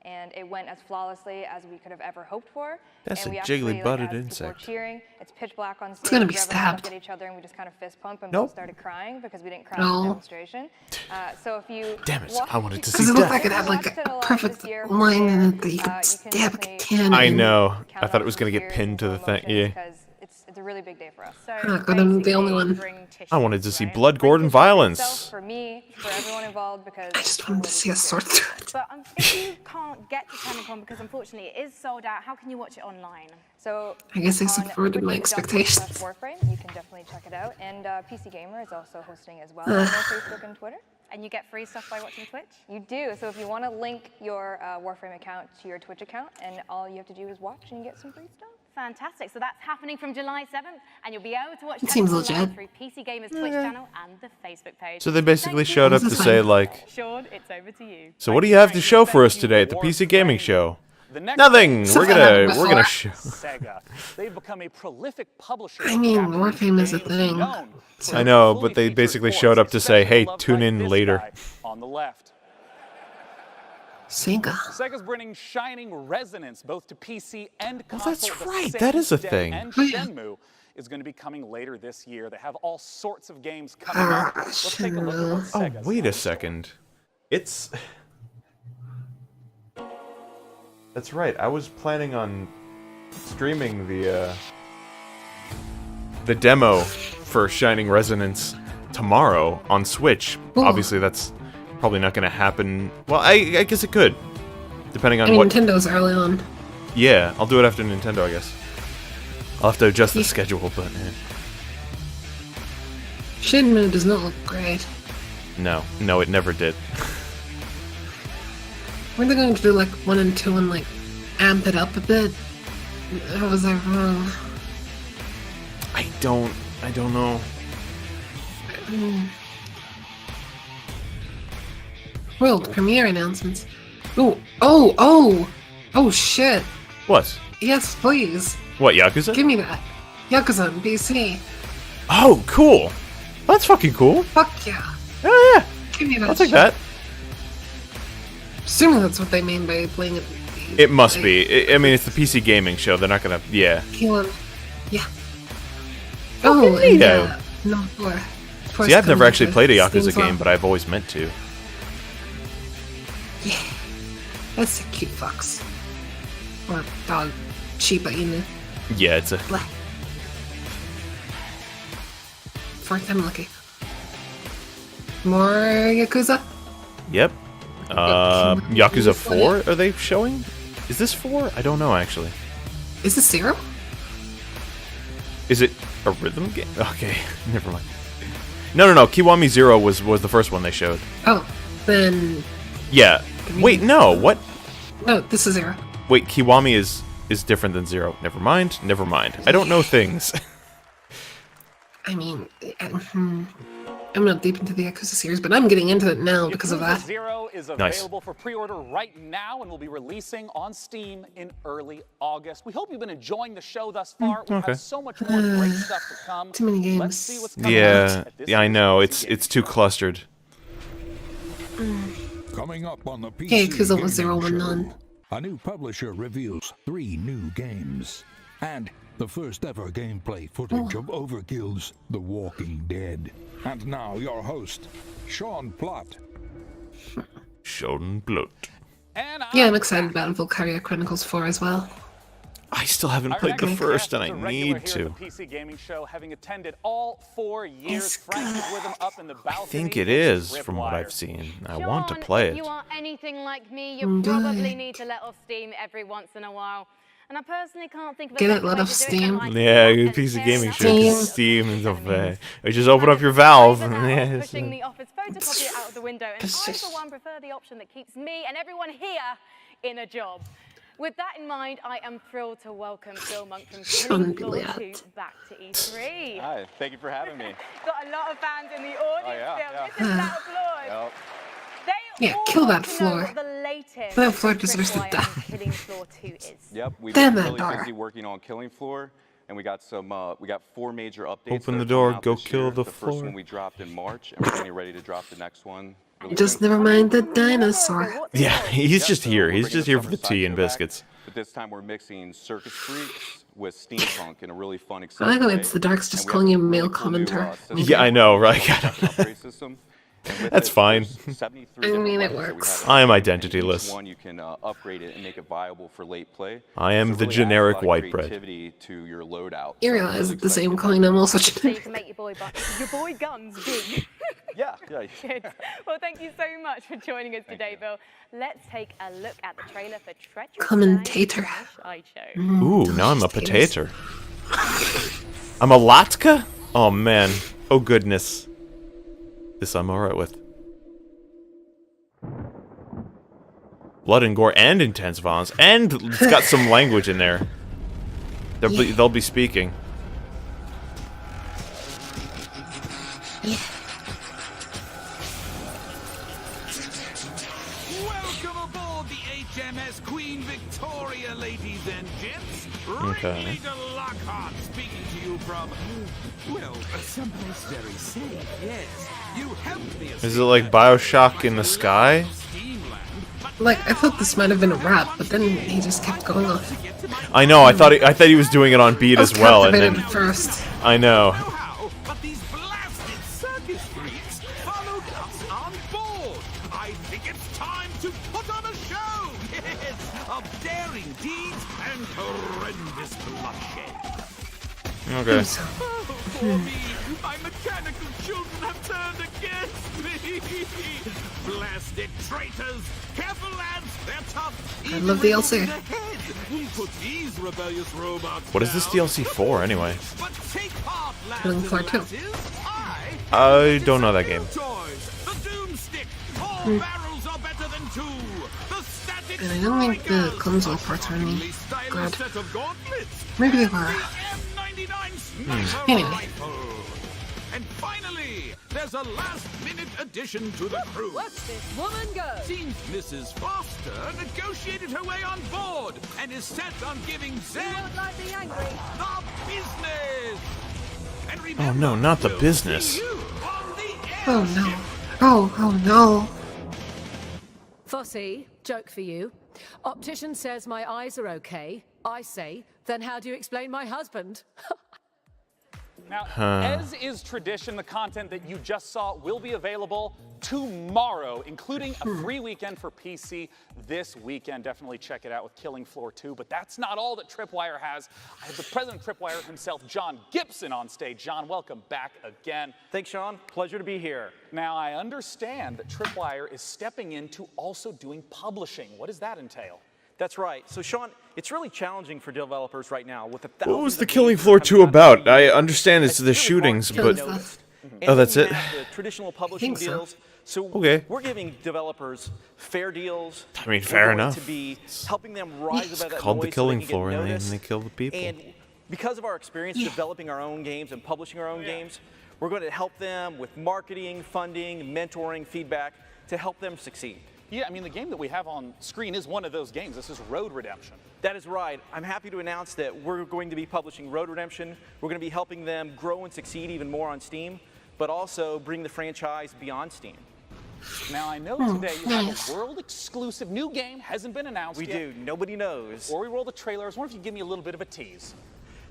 and it went as flawlessly as we could have ever hoped for. That's and a we actually, jiggly-butted as people were insect. cheering, it's pitch black on stage. gonna be Rev and I looked stabbed. at each other and we just kind of fist pump and Nope. both started crying because we didn't cry No. in the demonstration. So if you Damn it, watch- I wanted to see Because it looked that. like it had like watch a Tenno Live perfect this year, line in it that you you could can stab a definitely can I in. know. count I thought it on was some going to get tears pinned and to the full thing. emotions Yeah. because it's a really big day for us. So Oh, God, I'm the only basically, one. bring tissues, I wanted to see right? blood, gore, and Itself, violence. for me, for everyone involved, because I just wanted to see a sword through it. But if you can't get to TennoCon because unfortunately it is sold out, how can you watch it online? So I guess I on subverted my twitch.tv/Warframe, expectations. you can definitely check it out. And PC Gamer is also hosting as well. And Facebook and Twitter. And you get free stuff by watching Twitch? You do. So if you want to link your Warframe account to your Twitch account, and all you have to do is watch and you get some free stuff. Fantastic. So that's happening from July 7th, and you'll be able to watch It seems TennoCon live legit. through PC Gamer's Twitch channel and the Facebook page. So they basically Thank you. showed up to This is say, fine. like, Sean, it's over to you. so what do you have to show for us today at the PC Gaming Show? The next Nothing. So We're far, gonna show. Sega. They've become a prolific publisher. I of mean, Japanese Warframe is a games thing. known So- for I know, fully but they featured basically ports, showed up to say, especially "Hey, loved tune by in this later." guy on the left. Sega. Sega's bringing shining resonance both to PC and Well, console. that's the right, same that is a day, thing. And Oh, yeah. Shenmue is going to be coming later this year. They have all sorts of games coming up. Let's take a look at what Oh, Sega's wait a second. It's... That's right, I was planning on streaming the demo for Shining Resonance tomorrow on Switch. Ooh. Obviously, that's probably not going to happen. Well, I guess it could, depending on I mean, what... Nintendo's early on. Yeah, I'll do it after Nintendo, I guess. I'll have to adjust the schedule, but... Shenmue does not look great. No, it never did. Weren't they going to do like 1 and 2 and like amp it up a bit? Or was I wrong? I don't know. World premiere announcements. Oh shit. What? Yes, please. What, Yakuza? Give me that. Yakuza on PC. Oh, cool. That's fucking cool. Fuck yeah. Oh, yeah. Give me that. I'll take shit. that. Assuming that's what they mean by playing it. It must be. I mean, it's the PC gaming show. They're not gonna... Yeah. Kill him. Yeah. Oh, and no, 4. See, I've never actually played a Yakuza game, but I've always meant to. Yeah. That's a cute fox. Or dog. Shiba Inu. Yeah, it's a... Blah. Fourth time lucky. More Yakuza? Yep. Yakuza 4, are they showing? Is this 4? I don't know, actually. Is this 0? Is it a rhythm game? Okay, never mind. No. Kiwami 0 was the first one they showed. Oh, then... Yeah. Wait, no, what? No, this is 0. Wait, Kiwami is different than 0. Never mind. I don't know things. I mean, I'm not deep into the Yakuza series, but I'm getting into it now because of that. Zero is available for pre-order right now and will be releasing on Steam in early August. We hope you've been enjoying the show thus far. We Okay. have so much more great stuff to come. Too many games. Let's see what's coming Yeah, at this I know. year's It's too clustered. Coming up on the PC Yeah, Yakuza was Gaming 0 and Show, none. a new publisher reveals 3 new games. And the first ever gameplay footage of Overkill's The Walking Dead. And now your host, Sean Plott. Sean Plott. Yeah, I'm excited about Valkyria Chronicles 4 as well. I still haven't played the first, and I need to. PC Gaming Show, having attended all 4 years. Frank is with them up in the balcony. I think it is, from what I've seen. I want to play If it. you are anything like me, you probably need to let off steam every once in a while. And I personally can't think of a Get better it, let way off to do it steam. than like Yeah, rock PC and Gaming tear Show, it just up. Steam and stuff. You just open up your valve. Either pushing the office photocopier out of the window, and I, for one, prefer the option that keeps me and everyone here in a job. With that in mind, I am thrilled to welcome Bill Monk from Killing Floor 2 back to E3. Hi, thank you for having me. Got a lot of fans in the audience yeah. still. This is that applause. Yeah, kill that floor. What the latest That floor deserves to tripwire die. on Killing Floor 2 is. Yep, we've Damn been that really door. busy working on Killing Floor, and we got some. We got 4 major updates. Open that the are coming door, out go this kill year. the The floor. first one we dropped in March, and we're getting ready to drop the next one. really Just soon. never mind the dinosaur. Yeah, he's just so here. we're He's bringing just the here for the summer tea and sideshow back, biscuits. But this time we're mixing circus freaks with steampunk in a really fun, I exciting like how way. it's the Darks just And we calling have you a really male cool new, commenter. system Yeah, I know, right? upgrade system. And with That's it, fine. there's 73 I different mean, it weapons that we works. have. I am And identityless. each one you can upgrade it and make it viable for late play. I am So it the really generic adds a lot white of bread. creativity to your loadout. You So I'm realize really at the excited same about coin, I'm also So you generic. can make your boy guns big. Yeah. Good. Well, thank you so much for joining us today, Bill. Let's take a look at the trailer for Treacherous Commentator. Sideshow. Ooh, now I'm a potato. I'm a latka? Oh, man. Oh, goodness. This I'm alright with. Blood and gore and intense violence. And it's got some language in there. They'll be speaking. Welcome aboard the HMS Queen Victoria, ladies and gents. Okay. Ringleader Lockhart speaking to you from, well, someplace very safe, yes. You helped me. Is it like Bioshock in the sky? Like, I thought this might have been a rap, but then he just kept going on. I know, I thought he was doing it on beat I was as well, and captivated then... at first. I know. How, but these blasted circus freaks followed us on board. I think it's time to put on a show. Yes, of daring deeds and horrendous bloodshed. Okay. Oh, poor me. My mechanical children have turned against me. Blasted traitors. Careful, lads. They're tough. I love DLC. We'll put these rebellious robots What is this DLC for, anyway? But take heart, lads Killing and Floor 2. lasses. I don't know that game. Toys. The Doomstick. 4 barrels are better than 2. The Static And I don't think the console parts are any good. Maybe they were. Anyway. And finally, there's a last-minute addition to the crew. What's this woman go? Seems Mrs. Foster negotiated her way on board and is set on giving Zed Like the angry. the business. And Oh no, not the business. Oh no. Oh no. Fossey, joke for you. Optician says my eyes are okay. I say, then how do you explain my husband? Now, as is tradition, the content that you just saw will be available tomorrow, including a free weekend for PC this weekend. Definitely check it out with Killing Floor 2. But that's not all that Tripwire has. I have the president of Tripwire himself, John Gibson, on stage. John, welcome back again. Thanks, Sean. Pleasure to be here. Now, I understand that Tripwire is stepping into also doing publishing. What does that entail? That's right. So, Sean, it's really challenging for developers right now with the thousands What was the of Killing games Floor that are 2 coming out about? every I year. understand it's the really shootings, hard to but... notice. Oh, that's And it? then we have the traditional publishing so. deals. So Okay. we're giving developers fair deals. I mean, We're fair going enough. To be helping them rise It's above that called noise the Killing so they can Floor, get and noticed. they kill the people. And because of our experience developing our own games and publishing our own games, we're going to help them with marketing, funding, mentoring, feedback to help them succeed. Yeah, I mean, the game that we have on screen is one of those games. This is Road Redemption. That is right. I'm happy to announce that we're going to be publishing Road Redemption. We're going to be helping them grow and succeed even more on Steam, but also bring the franchise beyond Steam. Now, I know today you have a world-exclusive new game, hasn't been announced yet. We do. Nobody knows. Before we roll the trailer, I was wondering if you could give me a little bit of a tease.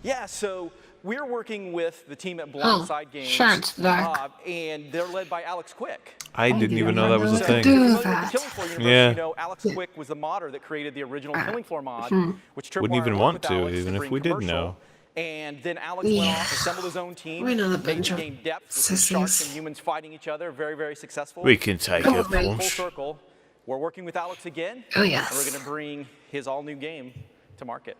Yeah, so we're working with the team at Blindside Games, Sharks Dark. and they're led by Alex Quick. I didn't even know that was a thing. With the Killing Floor universe, Yeah. you know, Alex Quick was the modder that created the original Killing Floor mod, which Tripwire Wouldn't even worked want with to, Alex even if bring we did commercial. know. And then Alex went off, assembled his own team, We're not a made bunch the of game depth with some sharks sissies. and humans fighting each other, very, very successful. We can take And it, now full folks. circle. We're working with Alex again. Oh, yes. And we're going to bring his all-new game to market.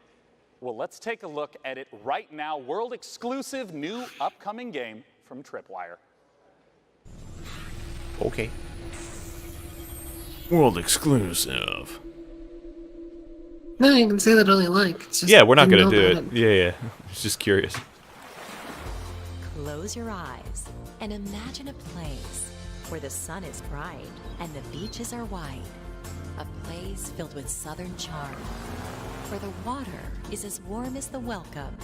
Well, let's take a look at it right now. World-exclusive new upcoming game from Tripwire. Okay. World exclusive. No, you can say that all you like. It's just Yeah, we're not you gonna know do it. about Yeah. Just curious. Close your eyes and imagine a place where the sun is bright and the beaches are wide. A place filled with southern charm, where the water is as warm as the welcome.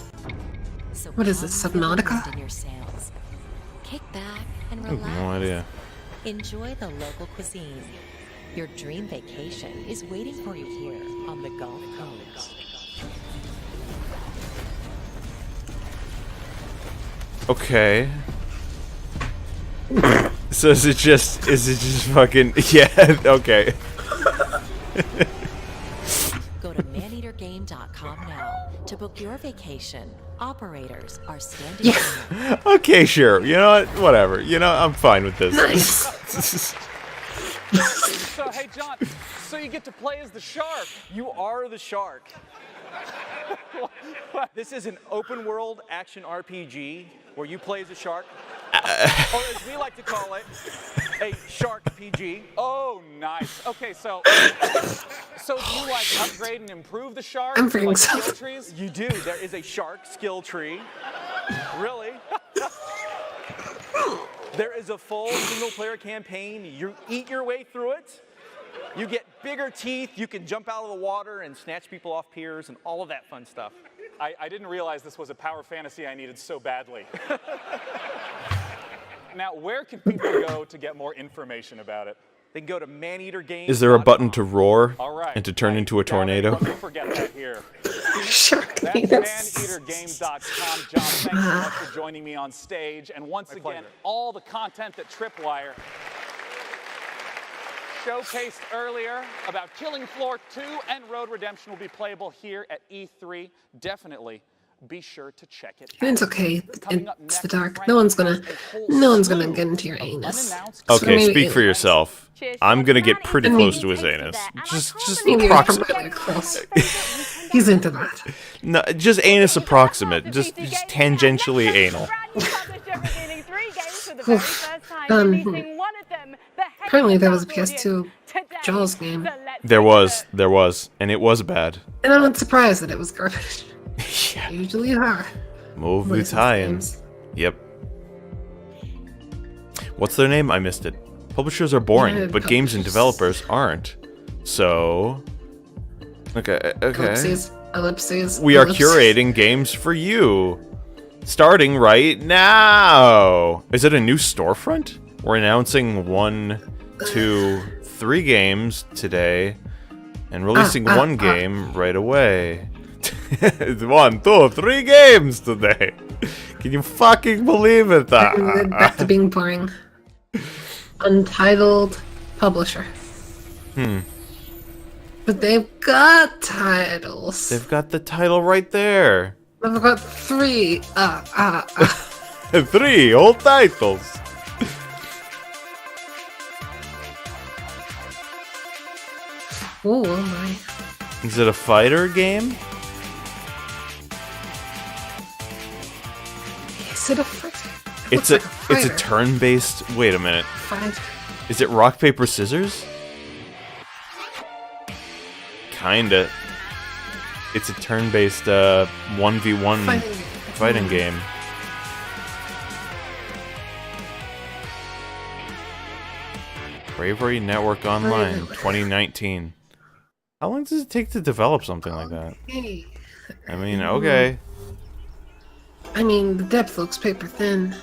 So What is this, come feel the Subnautica? wind in your sails. Kick back and I have relax. no idea. Enjoy the local cuisine. Your dream vacation is waiting for you here on the Gulf Coast. Okay. So is it just fucking yeah, okay. Go to maneatergame.com now to book your vacation. Operators are standing by. Okay, sure. You know what? Whatever. You know, I'm fine with this. So, hey, John, so you get to play as the shark. You are the shark. This is an open world action RPG where you play as a shark. Or as we like to call it, a shark PG. Oh, nice. Okay, so do you like upgrade and improve the shark? I'm freaking like so- skill trees? You do. There is a shark skill tree. Really? There is a full single-player campaign. You eat your way through it. You get bigger teeth. You can jump out of the water and snatch people off piers and all of that fun stuff. I didn't realize this was a power fantasy I needed so badly. Now, where can people go to get more information about it? They can go to maneatergames.com. Is there a button to roar All right. and to turn into a tornado? Don't forget that here. That's maneatergames.com. John, thanks so much for joining me on stage. And once again, all the content that Tripwire showcased earlier about Killing Floor 2 and Road Redemption will be playable here at E3. Definitely be sure to check it out. It's okay. It's the dark. No one's gonna get into your anus. Okay, speak for yourself. I'm gonna get pretty close to his anus. Just approximate. He's into that. No, just anus approximate. Just tangentially anal. Apparently there was a PS2 Jaws game. There was, and it was bad. And I'm not surprised that it was garbage. Yeah. Usually are. Movie tie-ins. Yep. What's their name? I missed it. Publishers are boring, Yeah, but games and developers aren't. So... Okay. Ellipses. We are curating games for you. Starting right now. Is it a new storefront? We're announcing 1, 2, 3 games today. And releasing one game right away. 1, 2, 3 games today. Can you fucking believe it? Back to being boring. Untitled publisher. But they've got titles. They've got the title right there. They've got 3. 3 whole titles. Oh my. Is it a fighter game? Is it a fighter? It's a turn-based. Wait a minute. Fighter. Is it rock paper scissors? Kinda. It's a turn-based 1v1 fighting game. Bravery Network Online 2019. How long does it take to develop something like that? I mean, okay. I mean, the depth looks paper thin.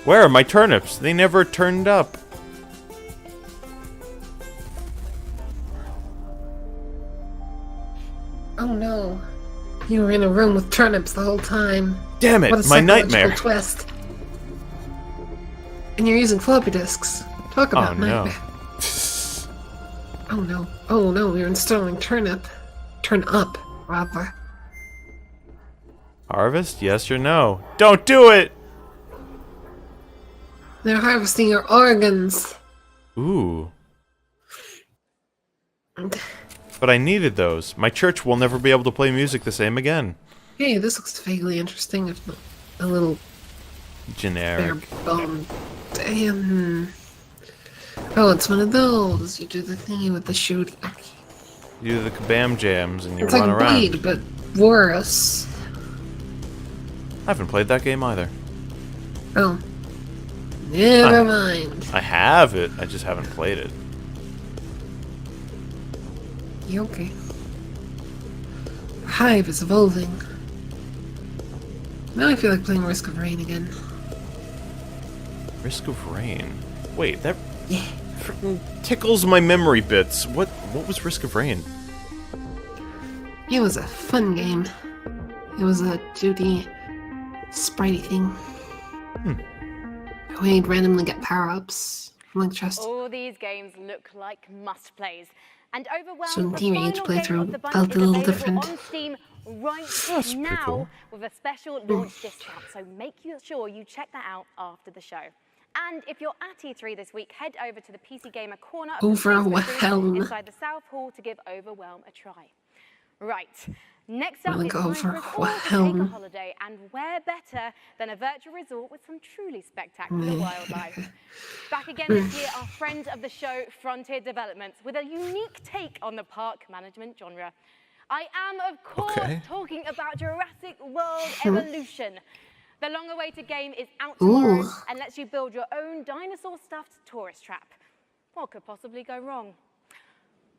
Where are my turnips? They never turned up. Oh no. You were in a room with turnips the whole time. Damn it, What a my psychological nightmare. twist. And you're using floppy disks. Talk about nightmare. Oh no. Oh no, you're installing turnip. Turn up, rather. Harvest? Yes or no? Don't do it! They're harvesting your organs. Ooh. But I needed those. My church will never be able to play music the same again. Hey, this looks vaguely interesting, if not a little Generic. bare bone. Damn. Oh, it's one of those. You do the thingy with the shoot. You do the kabam jams and you It's run like around. Bleed, but worse. I haven't played that game either. Oh. Never mind. I have it, I just haven't played it. You okay? Hive is evolving. Now I feel like playing Risk of Rain again. Risk of Rain? Wait, that freaking tickles my memory bits. What was Risk of Rain? It was a fun game. It was a 2D spritey thing. We'd randomly get power-ups from like chest. All these games look like must-plays. And Overwhelmed, So the Teenage final playthrough game of the bunch, felt is a little available different. on Steam right That's pretty now cool. with a special launch discount. So make sure you check that out after the show. And if you're at E3 this week, head over to the PC Gamer corner of the Facebook group Overwhelmed. inside the South Hall to give Overwhelm a try. Right. Next up, Really it's go time for us all to take a overwhelm. holiday, and where better than a virtual resort with some truly spectacular wildlife. Back again this year are friends of the show, Frontier Developments, with a unique take on the park management genre. I am, of course, talking about Jurassic World Evolution. The long-awaited game is out tomorrow and lets you build your own dinosaur-stuffed tourist trap. What could possibly go wrong?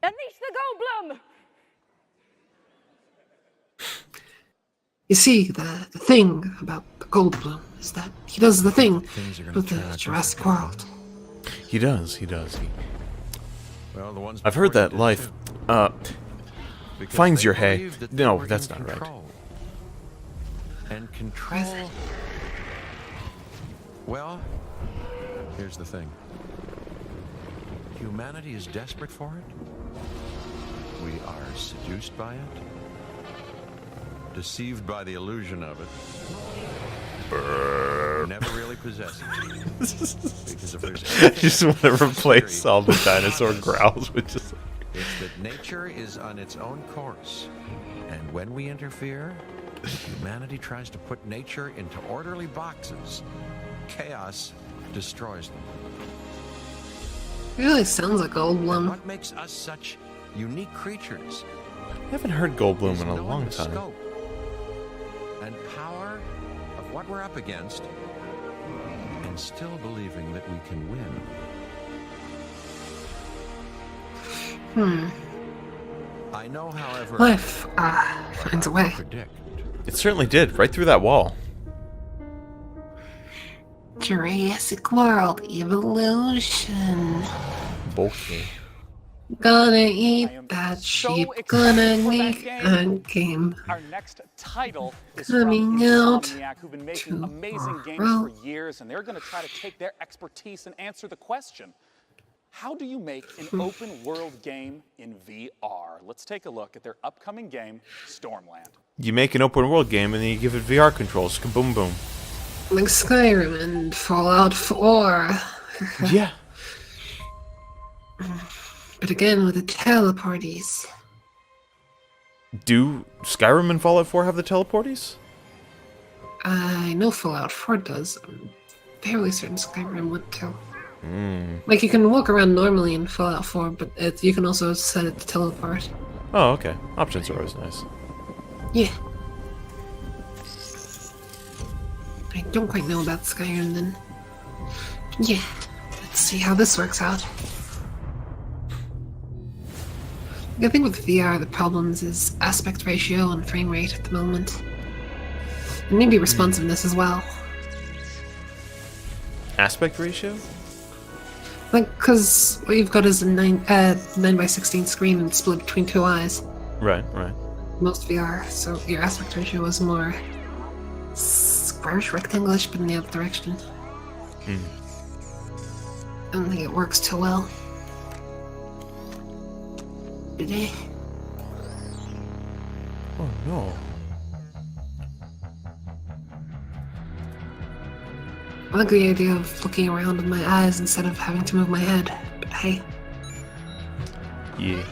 Unleash the Goldblum! You see, the thing about the Goldblum is that he does the thing with the Jurassic World. He does. He does. Well, the ones I've heard that before you did life too. Because finds they your hay. believed that they No, were that's in not right. control. And control. Well, here's the thing. Humanity is desperate for it. We are seduced by it. Deceived by the illusion of it. Never really possess it. Because if there's I just want to replace all the dinosaur growls with just. it's that nature is on its own course. And when we interfere, humanity tries to put nature into orderly boxes. Chaos destroys them. It really sounds like Goldblum. What makes us such unique creatures? I haven't heard Goldblum is in a knowing long the time. scope and power of what we're up against, and still believing that we can win. I know, however, Life finds a way. It certainly did, right through that wall. Jurassic World Evolution. Okay. Gonna eat that sheep. Gonna make a game. Our next title is Coming from out Insomniac, who've been making amazing games tomorrow. for years, and they're going to try to take their expertise and answer the question: how do you make an open-world game in VR? Let's take a look at their upcoming game, Stormland. You make an open world game and then you give it VR controls. Kaboom boom. Like Skyrim and Fallout 4. Yeah. But again, with the teleporties. Do Skyrim and Fallout 4 have the teleporties? I know Fallout 4 does. I'm fairly certain Skyrim would too. Mm. Like, you can walk around normally in Fallout 4, but you can also set it to teleport. Oh, okay. Options are always nice. Yeah. I don't quite know about Skyrim then. Yeah. Let's see how this works out. I think with VR, the problems is aspect ratio and frame rate at the moment. And maybe responsiveness as well. Aspect ratio? Like, because what you've got is a 9x16 screen and split between two eyes. Right, right. Most VR, so your aspect ratio is more squarish, rectangleish, but in the other direction. I don't think it works too well. Did it? Oh no. I like the idea of looking around with my eyes instead of having to move my head, but hey. Yeah.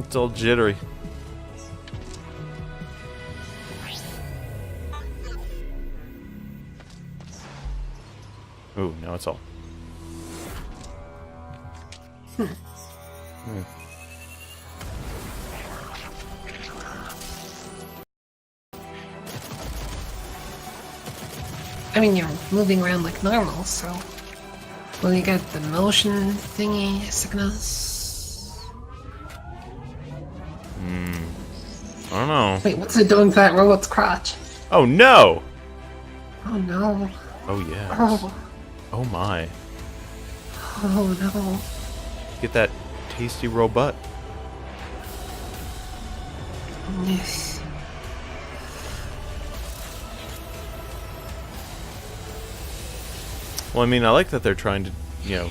It's all jittery. Ooh, now it's all. I mean, you're moving around like normal, so... Well, you got the motion thingy sickness. I don't know. Wait, what's it doing to that robot's crotch? Oh no! Oh no. Oh yeah. Oh. Oh my. Oh no. Get that tasty robot. Yes. Well, I mean, I like that they're trying to, you know,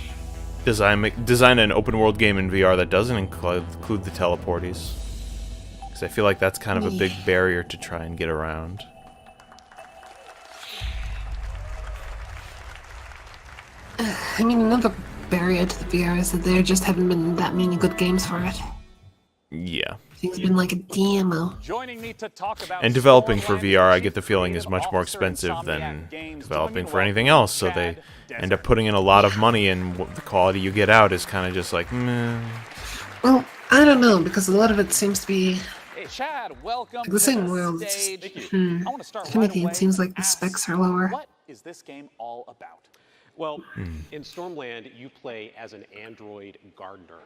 design an open world game in VR that doesn't include the teleporties. Because I feel like that's kind of a big barrier to try and get around. I mean, another barrier to the VR is that there just haven't been that many good games for it. Yeah. It's been like a demo. Joining me to talk about And developing for VR, I get the feeling, is much more expensive than developing for anything else, so they end up putting in a lot of money, and the quality you get out is kind of just like, meh. Well, I don't know, because a lot of it seems to be Hey, Chad, welcome like the same world. stage. I I want to start if right anything, away. it seems like the specs are lower. What is this game all about? Well, in Stormland, you play as an android gardener,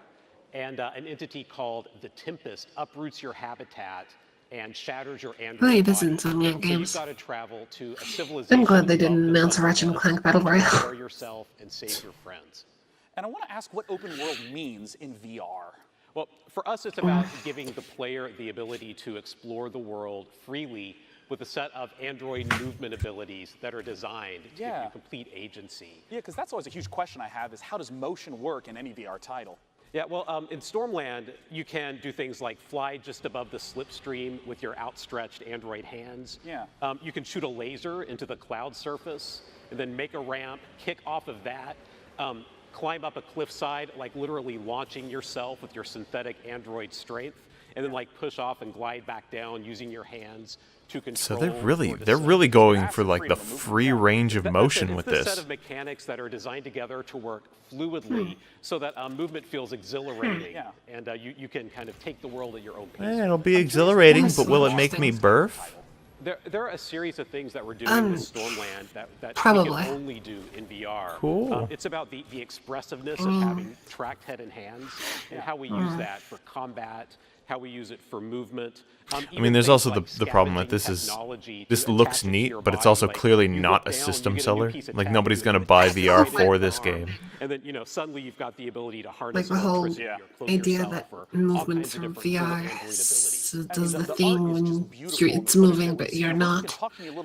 and an entity called the Tempest uproots your habitat and shatters your android Hey, body. this is Insomniac So you've Games. got to travel to a civilization. I'm glad they above didn't the announce a Ratchet and Clank Battle Royale. Prepare yourself and save your friends. And I want to ask what open world means in VR. Well, for us, it's about giving the player the ability to explore the world freely with a set of android movement abilities that are designed to give you complete agency. Yeah, because that's always a huge question I have is how does motion work in any VR title? Yeah, well, in Stormland, you can do things like fly just above the slipstream with your outstretched android hands. Yeah. You can shoot a laser into the cloud surface and then make a ramp, kick off of that, climb up a cliffside, like literally launching yourself with your synthetic android strength, and then like push off and glide back down using your hands to control. So they're really going for like the free range of motion with It's a this. set of mechanics that are designed together to work fluidly, so that movement feels exhilarating, and you can kind of take the world at your own pace. It'll be exhilarating, but will it make me burf? There are a series of things that we're doing with Stormland that we probably. can only do in VR. Cool. It's about the expressiveness of having tracked head and hands, and how we use that for combat, how we use it for movement. I mean, there's also the problem that this looks neat, but it's also clearly not a system seller. Like, nobody's gonna buy VR for this game. And then, suddenly you've got the ability to harness Like the whole electricity or close idea yourself that for all movement kinds of from different VR android abilities. does the thing when it's moving, but you're not.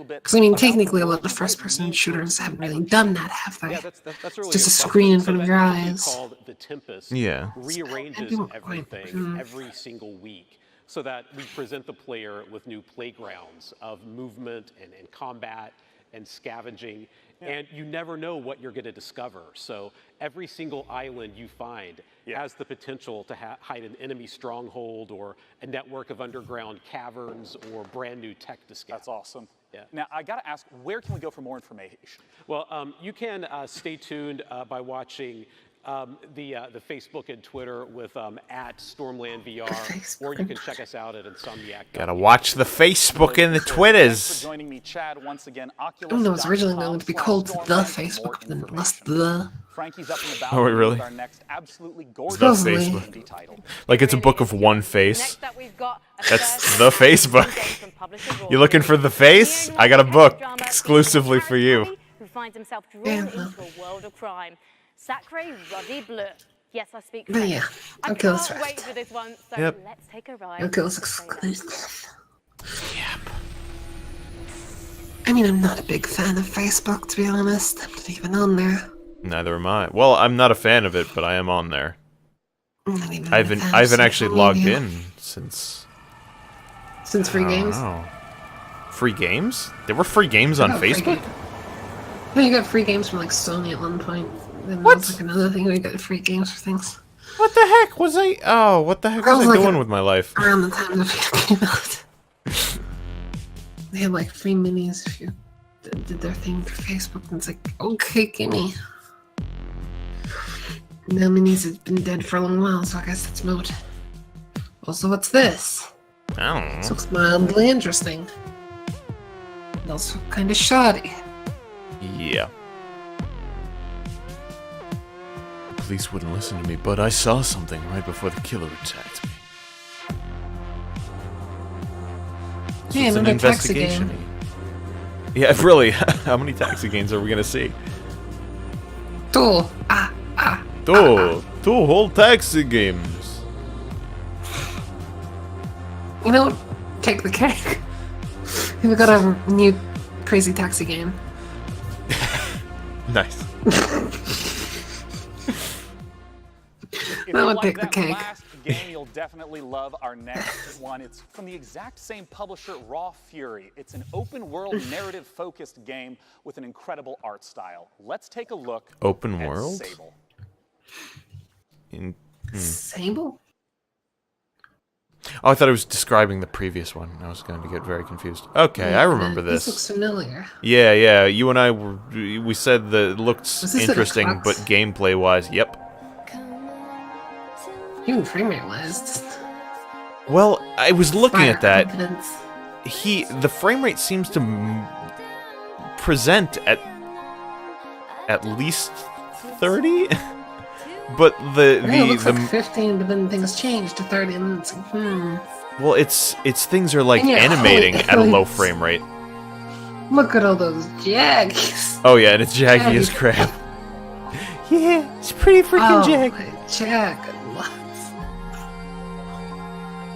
Because I mean, technically, a lot of first-person shooters haven't really done that, have they? That's really It's just a screen in front of your eyes. Called the Tempest Yeah. rearranges everything every single week, so that we present the player with new playgrounds of movement and combat and scavenging, and you never know what you're going to discover. So every single island you find has the potential to hide an enemy stronghold or a network of underground caverns or brand new tech to scout. That's awesome. Yeah. Now, I got to ask, where can we go for more information? Well, you can stay tuned by watching the Facebook and Twitter with at Stormland VR, or you can check us out at Insomniac. Gotta watch the Facebook and the Twitters. Joining me, Chad, once again. Oh no, it's originally going to be called the Facebook, then less the. Frankie's up in the Oh, wait, really? with our next absolutely gorgeous The Supposedly. Facebook. Like it's a book of one face. That's the Facebook. You looking for the face? I got a book exclusively for you. Who finds himself drawn into a world of crime. Sacre Ruddy Bleu. Yes, I speak But French. yeah, I Oculus can't Rift. wait for this one, so Yep. let's take a ride. Oculus exclusive. Yep. I mean, I'm not a big fan of Facebook, to be honest. I'm not even on there. Neither am I. Well, I'm not a fan of it, but I am on there. I'm not even I a fan of haven't actually social logged media. in since. Since free I don't games? know. Free games? There were free games on Oh, free Facebook? game. No, you got free games from like Sony at one point. Then What? That's like another thing where you got free games for things. What the heck was I? Oh, what the heck That was was I like doing a- with my life? Around the time the video came out. They had like free minis if you did their thing for Facebook, and it's like, okay, gimme. Now minis have been dead for a long while, so I guess that's moot. Also, what's this? I don't This know. looks mildly interesting. And also kind of shoddy. Yeah. The police wouldn't listen to me, but I saw something right before the killer attacked me. So Yeah, it's an another taxi investigation. game. Yeah, really. How many taxi games are we gonna see? Two. Two whole taxi games. You know what? Take the cake. We got a new crazy taxi game. Nice. If That you would like take the that cake. last game, you'll definitely love our next one. It's from the exact same publisher, Raw Fury. It's an open-world, narrative-focused game with an incredible art style. Let's take a look Open at world? Sable. Sable? Oh, I thought it was describing the previous one. I was going to get very confused. Okay, I remember This this. looks familiar. Yeah. You and I we said that it looked Was this an interesting, Xbox? but gameplay-wise, yep. Even frame rate wise. Well, I was looking at that. Confidence. The frame rate seems to present at least 30, but It looks like 15, but then things change to 30, and it's like, Well, it's things are like And yeah, animating holy- at a low frame rate. Look at all those jaggies. Oh yeah, and it's jaggy as crap. Yeah, it's pretty freaking jaggy. Jag.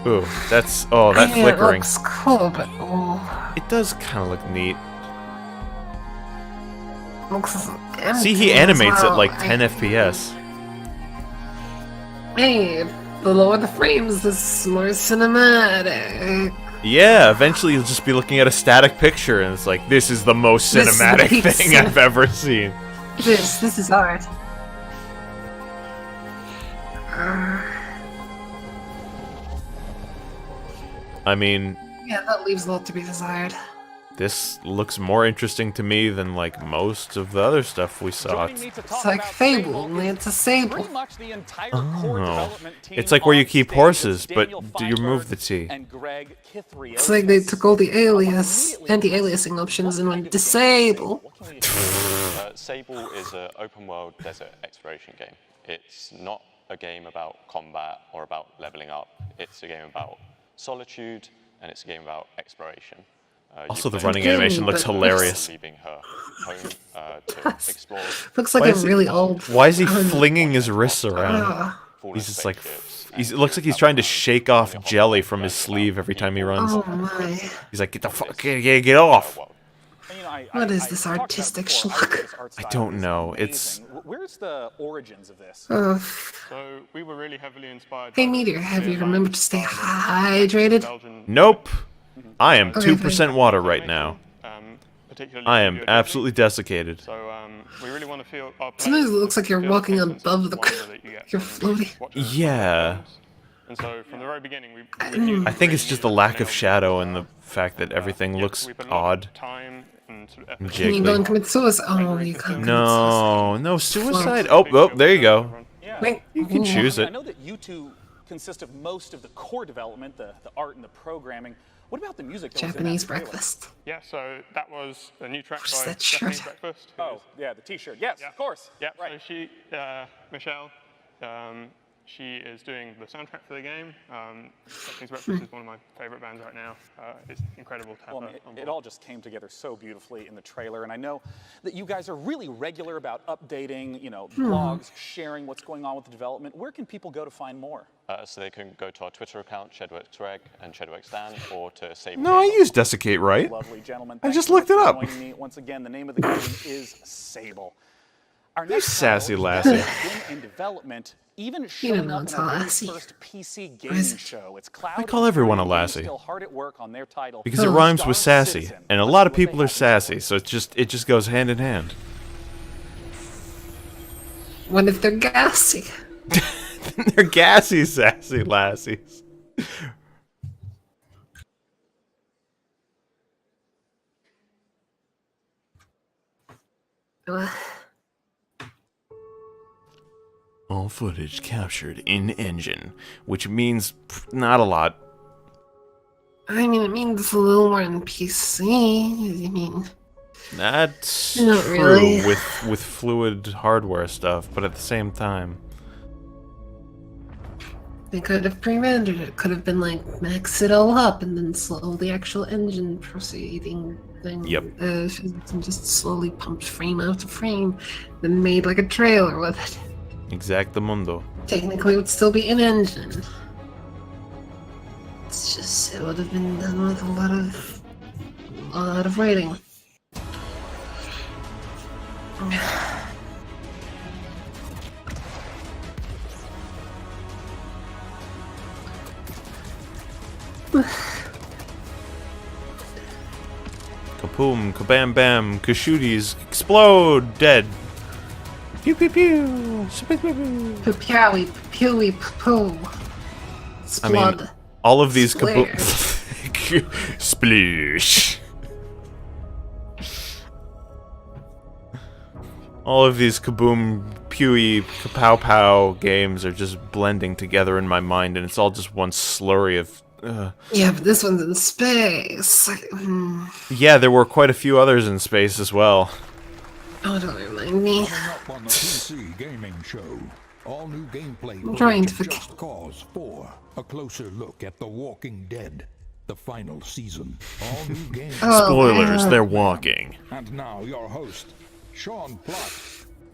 Ooh, that's that It flickering. looks cool, but It does kind of look neat. looks See, he empty as animates well. at like 10 FPS. Hey, the lower the frames, the more cinematic. Yeah, eventually you'll just be looking at a static picture, and it's like, this is the most This cinematic makes thing I've ever seen. This is art. I mean, Yeah, that leaves a lot to be desired. this looks more interesting to me than like most of the other stuff we saw. It's like Fable, only it's a sable. Oh, it's like where you keep horses, but do you remove the T? It's like they took all the anti-aliasing options and went disable. Sable is an open world desert exploration game. It's not a game about combat or about leveling up. It's a game about solitude, and it's a game about exploration. Also, the running animation looks hilarious. Leaving her home to explore. Looks like a really old. Why is he flinging his wrists around? He's just like, it looks like he's trying to shake off jelly from his sleeve every time he runs. Oh my. He's like, get the fuck, get off. What is this artistic schlock? I don't know. It's Where's the origins of this? So we were really heavily inspired. Hey Meteor, have you remembered to stay hydrated? nope. I am Okay, 2% water right now. I am absolutely desiccated. So we really want to feel our Sometimes it looks like you're walking above the. You're floating. Yeah. And so from the very beginning, we I think it's just the lack of shadow and the fact that everything looks odd. And Can you go and jiggly. commit suicide? Oh, you can't. No suicide. Oh, there you go. Wait, You can choose I it. know that you two consist of most of the core development, the art and the programming. What about the music? That Japanese was in that trailer? breakfast. Yeah, so that was a new track What's by that Japanese shirt? Breakfast. Oh, yeah, the T-shirt. Yes, of course. Yeah, right. So she, Michelle, she is doing the soundtrack for the game. Japanese Breakfast is one of my favorite bands right now. It's incredible to have Well, her it, on it board. all just came together so beautifully in the trailer, and I know that you guys are really regular about updating, blogs, sharing what's going on with the development. Where can people go to find more? So they can go to our Twitter account, ShedWorksReg and ShedWorksDan, or to save. No, I use desiccate right. Lovely gentlemen. I Thanks just so much looked it for up. joining me. Once again, the name of the game is Sable. Our You next sassy title lassie. has been in development, even You showing don't know up it's in a our very lassie. first PC gaming show. It's Cloud. I call everyone a and lassie. Still hard at work on their title. Because it rhymes with sassy, and a lot of people are sassy, so it just goes hand in hand. What if they're gassy? They're gassy, sassy lassies. All footage captured in engine, which means not a lot. I mean, it means a little more in PC. I mean, That's Not true really. with fluid hardware stuff, but at the same time, they could have pre-rendered it. Could have been like max it all up and then slow the actual engine proceeding thing. Yep. And just slowly pumped frame after frame, then made like a trailer with it. exactamundo. Technically, it would still be in engine. It's just it would have been done with a lot of writing. Kaboom, kabam bam, kashooties, explode, dead. Pew pew pew, pew pew pew. Powie, pewy, poo. I mean, all of these kaboom. Splare. Sploosh. All of these kaboom, pewy, kapow pow games are just blending together in my mind, and it's all just one slurry of. Yeah, but this one's in space. Yeah, there were quite a few others in space as well. Oh, don't remind me. Coming up on the PC Gaming Show, all new gameplay I'm trying to footage of Just Cause 4. A closer look at The Walking Dead, the final season. All new games. Spoilers, they're walking. And now your host, Sean Pluck.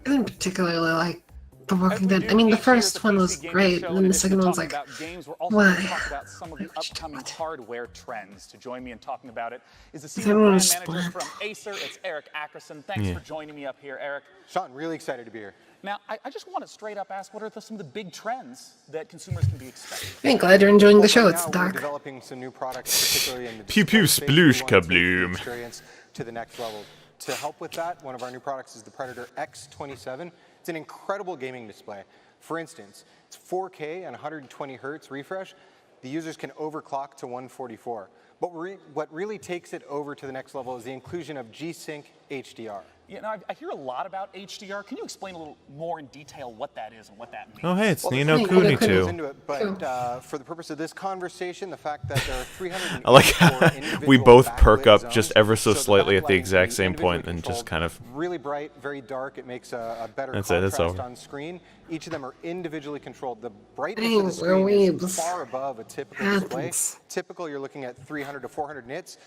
I didn't particularly like The Walking Dead. I mean, the first one was great, and then the second one was like, why? Talk about some of the upcoming hardware trends. To join me in talking about it is the Is senior everyone brand manager split? from Acer. It's Eric Ackerson. Thanks for joining me up here, Eric. Sean, really excited to be here. Now, I just want to straight up ask, what are some of the big trends that consumers can be expecting? I'm glad you're enjoying the show. Right It's now, dark. We're developing some new products, particularly in the Pew pew display space. We sploosh want to take the kabloom. experience to the next level. To help with that, one of our new products is the Predator X27. It's an incredible gaming display. For instance, it's 4K and 120 hertz refresh. The users can overclock to 144. But what really takes it over to the next level is the inclusion of G-Sync HDR. You know, I hear a lot about HDR. Can you explain a little more in detail what that is and what that means? Oh, hey, it's Well, Nino there's many Kuni things too. into it, but for the purpose of this conversation, the fact that there are 300 I like how we both perk up just ever so slightly at the exact same point and just kind of. really bright, very dark. It makes a better That's it, contrast it's over. on screen. Each of them are individually controlled. The brightness Dang, of the screen we're is weebs. far above a typical display. Typical, you're looking at 300 to 400 nits.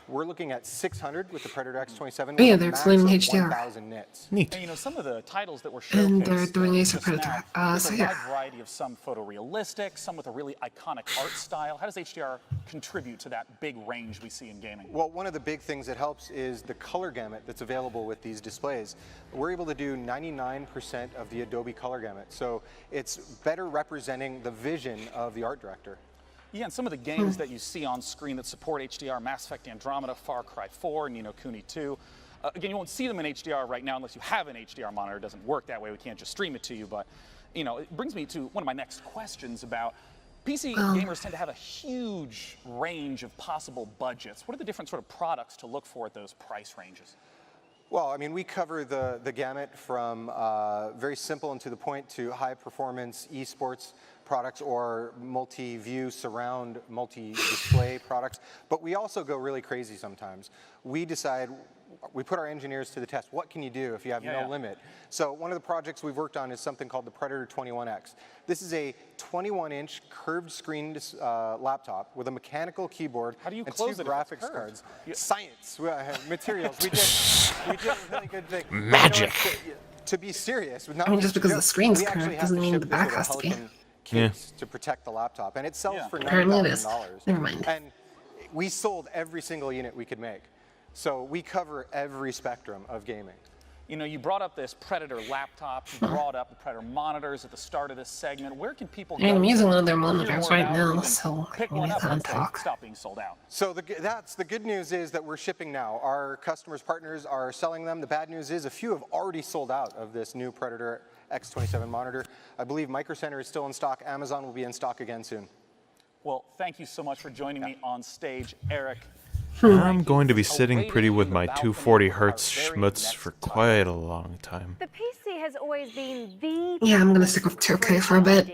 We're looking at 600 with the Predator X27. with Yeah, a they're max explaining of HDR. 1,000 nits. Neat. And you know, some of the titles that were And showcased they're doing Acer just Predator. now, there's So a yeah. wide variety of some photorealistic, some with a really iconic art style. How does HDR contribute to that big range we see in gaming? Well, one of the big things that helps is the color gamut that's available with these displays. We're able to do 99% of the Adobe color gamut, so it's better representing the vision of the art director. Yeah, and some of the games that you see on screen that support HDR, Mass Effect Andromeda, Far Cry 4, Ni no Kuni 2. Again, you won't see them in HDR right now unless you have an HDR monitor. It doesn't work that way. We can't just stream it to you. But, you know, it brings me to one of my next questions about PC gamers tend to have a huge range of possible budgets. What are the different sort of products to look for at those price ranges? Well, I mean, we cover the gamut from very simple and to the point to high performance esports products or multi-view surround multi-display products, but we also go really crazy sometimes. We put our engineers to the test. What can you do if you have no limit? So one of the projects we've worked on is something called the Predator 21X. This is a 21-inch curved screen laptop with a mechanical keyboard and two graphics cards. Science, materials. We did a really good thing. Magic. To be serious, I mean, just because the screen's curved doesn't mean the back has to be. Case to protect the laptop, and it sells for Apparently it is. $9,000. Never mind. And we sold every single unit we could make, so we cover every spectrum of gaming. You know, you brought up this Predator laptop, you brought up the Predator monitors at the start of this segment. Where can people go? I'm using one of their to learn monitors more right about it, now, even so pick we one up can't once they talk. stop being sold out. So that's the good news is that we're shipping now. Our customers, partners are selling them. The bad news is a few have already sold out of this new Predator X27 monitor. I believe Micro Center is still in stock. Amazon will be in stock again soon. Well, thank you so much for joining me on stage, Eric. I'm going to be sitting pretty with my 240 hertz schmutz for quite a long time. The PC has always been the Yeah, I'm gonna stick with 2K for a bit.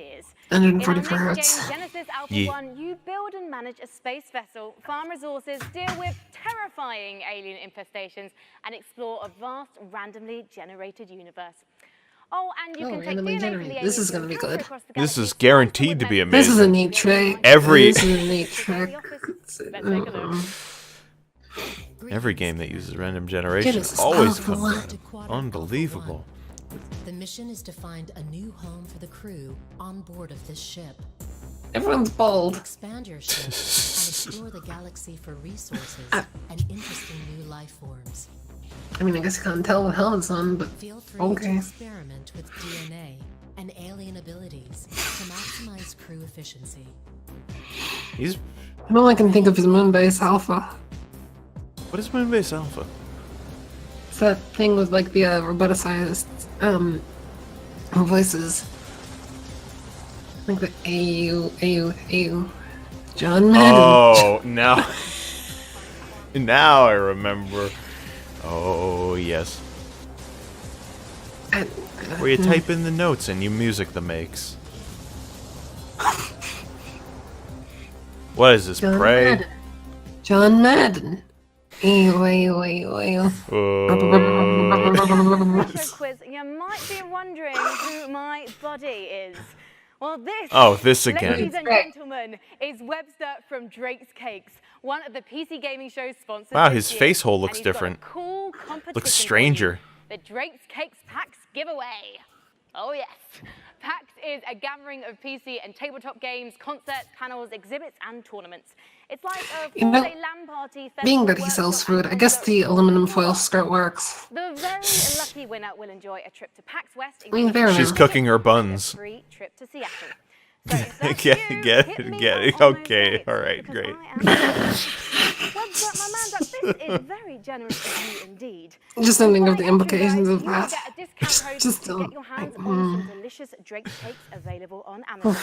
144 hertz. Genesis Alpha Yeah. 1, you build and manage a space vessel, farm resources, deal with terrifying alien infestations, and explore a vast, randomly generated universe. Oh, and you can take randomly DNA from the generated. This is aliens gonna be and good. across the This galaxy. is guaranteed to be amazing. This is a neat trick. Every This is a neat trick. every game that uses random generation Genesis always Alpha comes 1. out unbelievable. The mission is to find a new home for the crew on board of this ship. Everyone's bald. Expand your ship and explore the galaxy for resources and interesting new life forms. I mean, I guess you can't tell what helmet's on, but Feel free to okay. experiment with DNA and alien abilities to maximize crew efficiency. He's. All I can think of is Moonbase Alpha. What is Moonbase Alpha? It's that thing with like the roboticized voices. Like the AU. John Madden. Oh, now. Now I remember. Oh, yes. Where you type in the notes and you music the makes. What is this, John Prey? Madden. John Madden. Show quiz. You might be wondering who my buddy is. Well, this again. ladies and gentlemen, is Webster from Drake's Cakes, one of the PC gaming show's sponsors. Wow, this his year, face hole and looks he's got a different. Cool competition Looks for you. stranger. The Drake's Cakes PAX giveaway. Oh yes. PAX is a gathering of PC and tabletop games, concerts, panels, exhibits, and tournaments. It's like a four-day LAN party festival. Being that he sells food, I guess the aluminum foil skirt works. The very lucky winner will enjoy a trip to PAX West. She's cooking her buns. Free trip to Seattle. Get it. Okay, alright, great. This is very generous of you indeed. Just thinking of the implications of that. Just to get your hands on some delicious Drake's Cakes available on Amazon.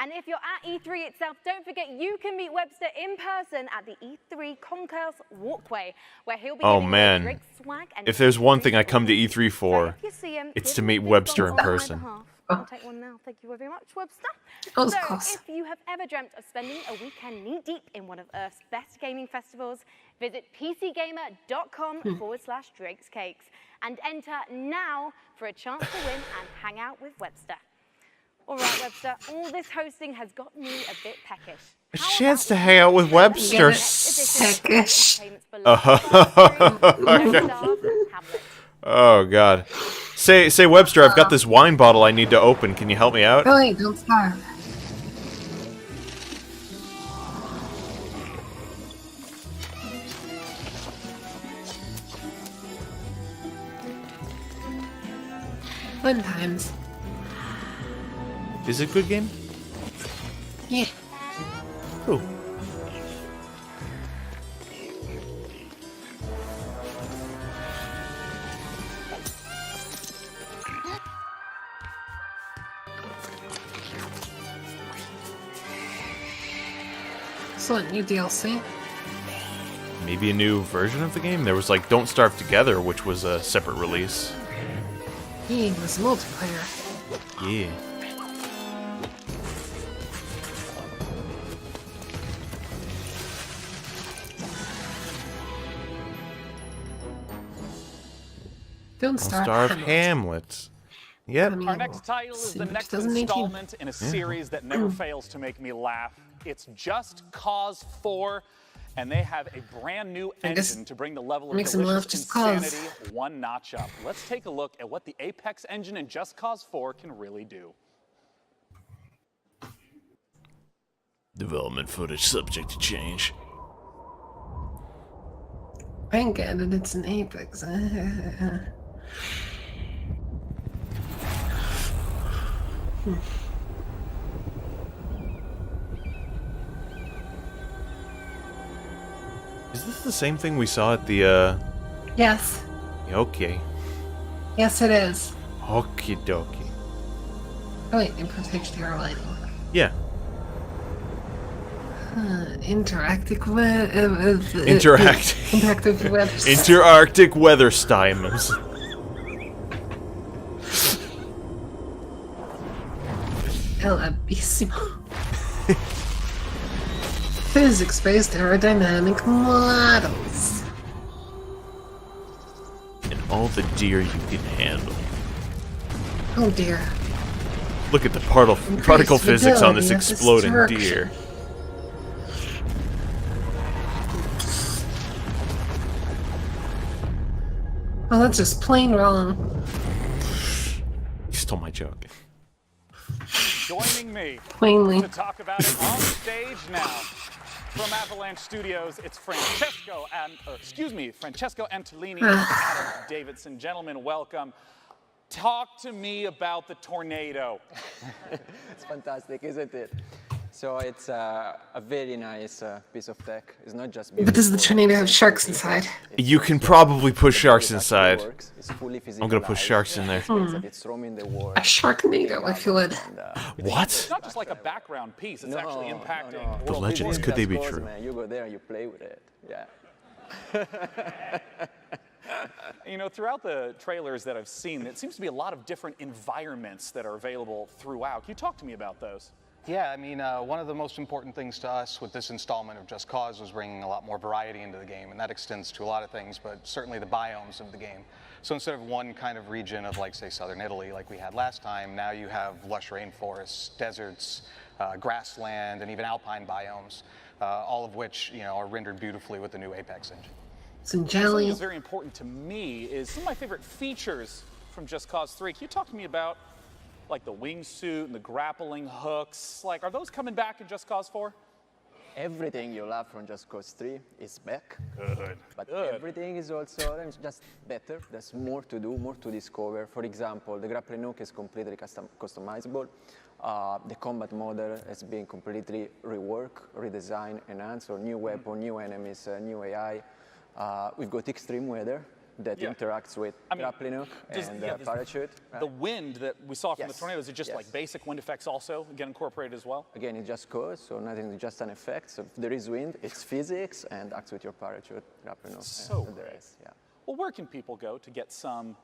And if you're at E3 itself, don't forget you can meet Webster in person at the E3 Concourse Walkway, where he'll be Oh giving away man, Drake swag and if there's one thing I come to E3 for, if you see him, it's give to him meet a big Webster thumbs in up on my person. behalf. I'll take one now. Thank you very much, Webster. Of So, course. if you have ever dreamt of spending a weekend knee-deep in one of Earth's best gaming festivals, visit pcgamer.com/Drake's Cakes and enter now for a chance to win and hang out with Webster. All right, Webster, all this hosting has got me a bit peckish. A chance to hang out with Webster. Peckish. Oh god. Say Webster, I've got this wine bottle I need to open. Can you help me out? Oh wait, don't starve. Fun times. Is it a good game? Yeah. Cool. Excellent new DLC. Maybe a new version of the game? There was like Don't Starve Together, which was a separate release. Yeah, this multiplayer. Yeah. Don't Starve Hamlet. Yep. Our next title is the next installment in a series that never fails to make me laugh. It's Just Cause 4, and they have a brand new engine to bring the level of delicious insanity one notch up. Let's take a look at what the Apex engine in Just Cause 4 can really do. Development footage subject to change. I get it, it's an Apex. Is this the same thing we saw at the, Yes. Okay. Yes, it is. Okie dokie. Oh wait, improved HDR lighting. Yeah. Interactive Interactive weather. Interarctic weather stymus. El Abissimo. Physics-based aerodynamic models. And all the deer you can handle. Oh dear. Look at the particle physics on this exploding deer. Oh, that's just plain wrong. You stole my joke. Joining me Plainly. to talk about it on stage now. From Avalanche Studios, it's Francesco Antolini and Adam Davidson. Gentlemen, welcome. Talk to me about the tornado. It's fantastic, isn't it? So it's a very nice piece of tech. It's not just But does the tornado have sharks inside? You can probably put sharks inside. I'm gonna put sharks in there. A Sharknado, if you would. What? It's not just like a background piece, it's actually impacting The legends, could they be true? Man, you go there and you play with it. Yeah. You know, throughout the trailers that I've seen, it seems to be a lot of different environments that are available throughout. Can you talk to me about those? Yeah, I mean, one of the most important things to us with this installment of Just Cause was bringing a lot more variety into the game, and that extends to a lot of things, but certainly the biomes of the game. So instead of one kind of region of, like, say, southern Italy, like we had last time, now you have lush rainforests, deserts, grassland, and even alpine biomes, all of which, you know, are rendered beautifully with the new Apex engine. Some Something jelly. that's very important to me is some of my favorite features from Just Cause 3. Can you talk to me about, like, the wingsuit and the grappling hooks? Like, are those coming back in Just Cause 4? Everything you love from Just Cause 3 is back. Good. But everything is also just better. There's more to do, more to discover. For example, the grappling hook is completely customizable. The combat model has been completely reworked, redesigned, enhanced, so new weapon, new enemies, new AI. We've got extreme weather that interacts with grappling hook and parachute. The wind that we saw from the Yes, tornadoes, is it just like basic wind effects also get incorporated as well? Again, it just goes, so nothing, just an effect. So if there is wind, it's physics and acts with your parachute, grappling hook, and the rest. Yeah. Well, where can people go to get some,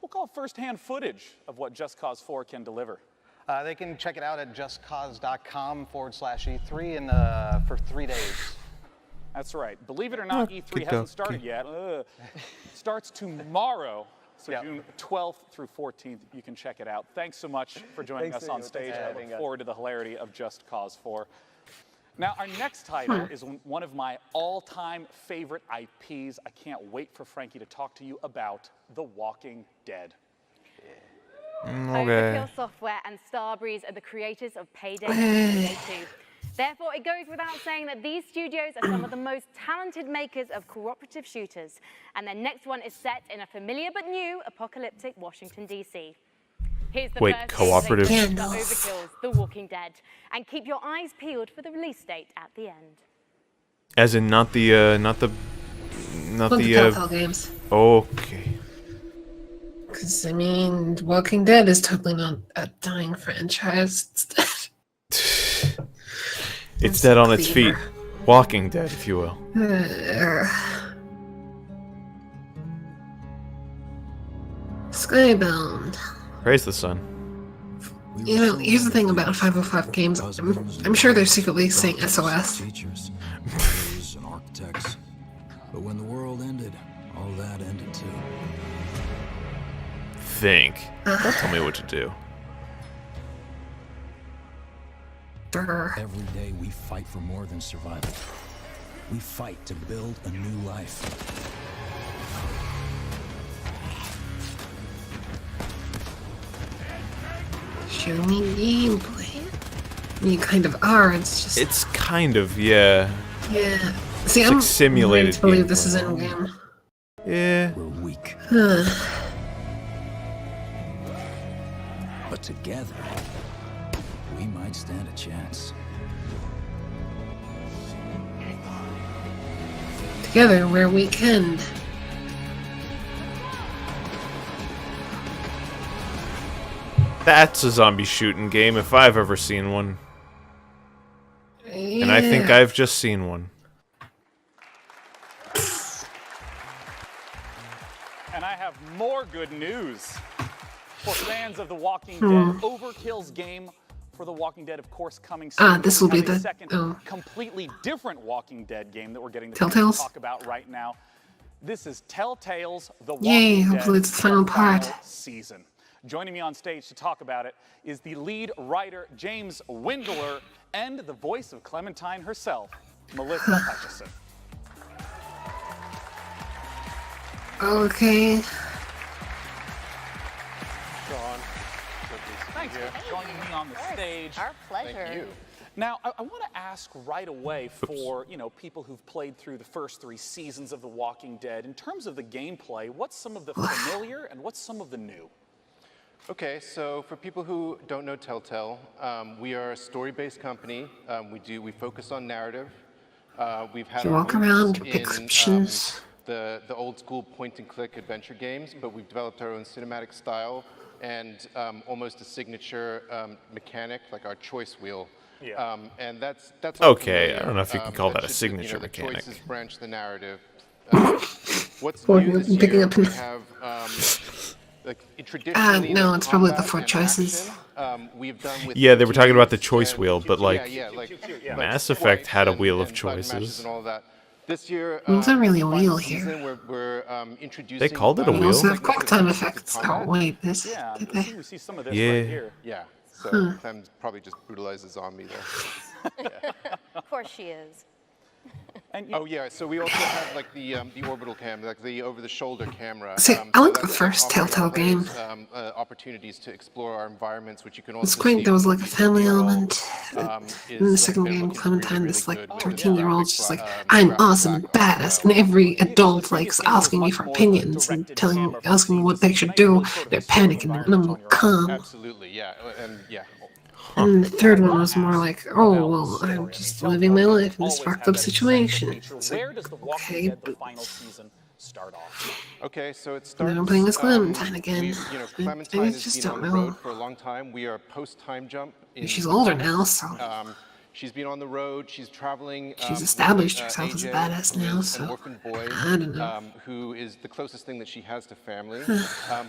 we'll call it first-hand footage of what Just Cause 4 can deliver? They can check it out at justcause.com/E3 for 3 days. That's right. Believe it or not, E3 hasn't started yet. Starts tomorrow, so June 12th through 14th. You can check it out. Thanks so much for joining us on stage. I look forward to the hilarity of Just Cause 4. Now, our next title is one of my all-time favorite IPs. I can't wait for Frankie to talk to you about The Walking Dead. Overkill Software and Starbreeze are the creators of Payday and Payday 2. Therefore, it goes without saying that these studios are some of the most talented makers of cooperative shooters, and their next one is set in a familiar but new apocalyptic Washington, D.C. Here's the first cooperative gameplay that Overkill's The Walking Dead, and keep your eyes peeled for the release date at the end. As in, not the Telltale games. Okay. Because, I mean, Walking Dead is totally not a dying franchise. It's dead on its feet. Walking Dead, if you will. Skybound. Praise the sun. You know, here's the thing about 505 games. I'm sure they're secretly saying SOS. Teachers, and architects. But when the world ended, all that ended too. Think. Don't tell me what to do. Every day we fight for more than survival. We fight to build a new life. Show me gameplay. You kind of are, it's just... It's kind of, yeah. Yeah. See, It's I'm like simulated ready to believe gameplay. this is in-game. Yeah. We're weak. But together, we might stand a chance. Together, we're weekend. That's a zombie shooting game if I've ever seen one. And I think I've just seen one. And I have more good news for fans of The Walking Dead. Overkill's game for The Walking Dead, of course, coming soon. This will We be have a the... second, completely different Walking Dead game that we're getting to Telltale's? talk about right now. This is Telltale's The Walking Yay, Dead. hopefully it's the final part. Season. Joining me on stage to talk about it is the lead writer, James Windler, and the voice of Clementine herself, Melissa Hutchison. Okay. Sean, thanks for joining me on the stage. Our pleasure. Thank you. Now, I want to ask right away for people who've played through the first 3 seasons of The Walking Dead. In terms of the gameplay, what's some of the familiar and what's some of the new? Okay, so for people who don't know Telltale, we are a story-based company. We focus on narrative. We've had You our walk roots around, in, pick options. the old school point-and-click adventure games, but we've developed our own cinematic style and almost a signature mechanic, like our choice wheel. Yeah. And that's all Okay, familiar. I don't know if you can call that a should, signature the mechanic. choices branch the narrative. What's Or new this picking year, up we in- have traditionally no, like it's probably the combat 4 and choices. action, we've done with Yeah, they were talking about the teams choice and- wheel, but like Mass Effect had a wheel of and button mashes choices. and all that. This year, It's not really a the wheel final here. season, we're introducing. They called it a We also wheel? have quick time effects. Oh wait, this. Yeah, Did we they? we see some of this Yeah. right here. Yeah. So Huh. Clem's probably just brutalized the zombie there. Of course she is. Oh yeah, so we also have like the orbital cam, like the over-the-shoulder camera. See, I so like the that's first offering Telltale game. players, opportunities to explore our environments, which you can also It's great. see There was from like a the family 15-year-old, element. is, In the like, second been game, looking Clementine, really, this like really good 13-year-old's just like, graphic, I'm style, awesome and badass, and every adult like asking me for opinions and asking me what they should do. They're panicking, and I'm calm. Absolutely, yeah, and yeah. And the third one was more like, oh well, I'm just living my life in this fucked up situation. It's like, Where does The Walking okay, Dead, the but final season, start off? Okay, so it now starts. I'm playing as Clementine again. You know, Clementine I has just been on don't the know. road for a long time. We are post-time jump. She's older now, so she's been on the road. She's traveling. she's established with, herself as a AJ, badass who now. is an So orphan boy, I don't know. who is the closest thing that she has to family.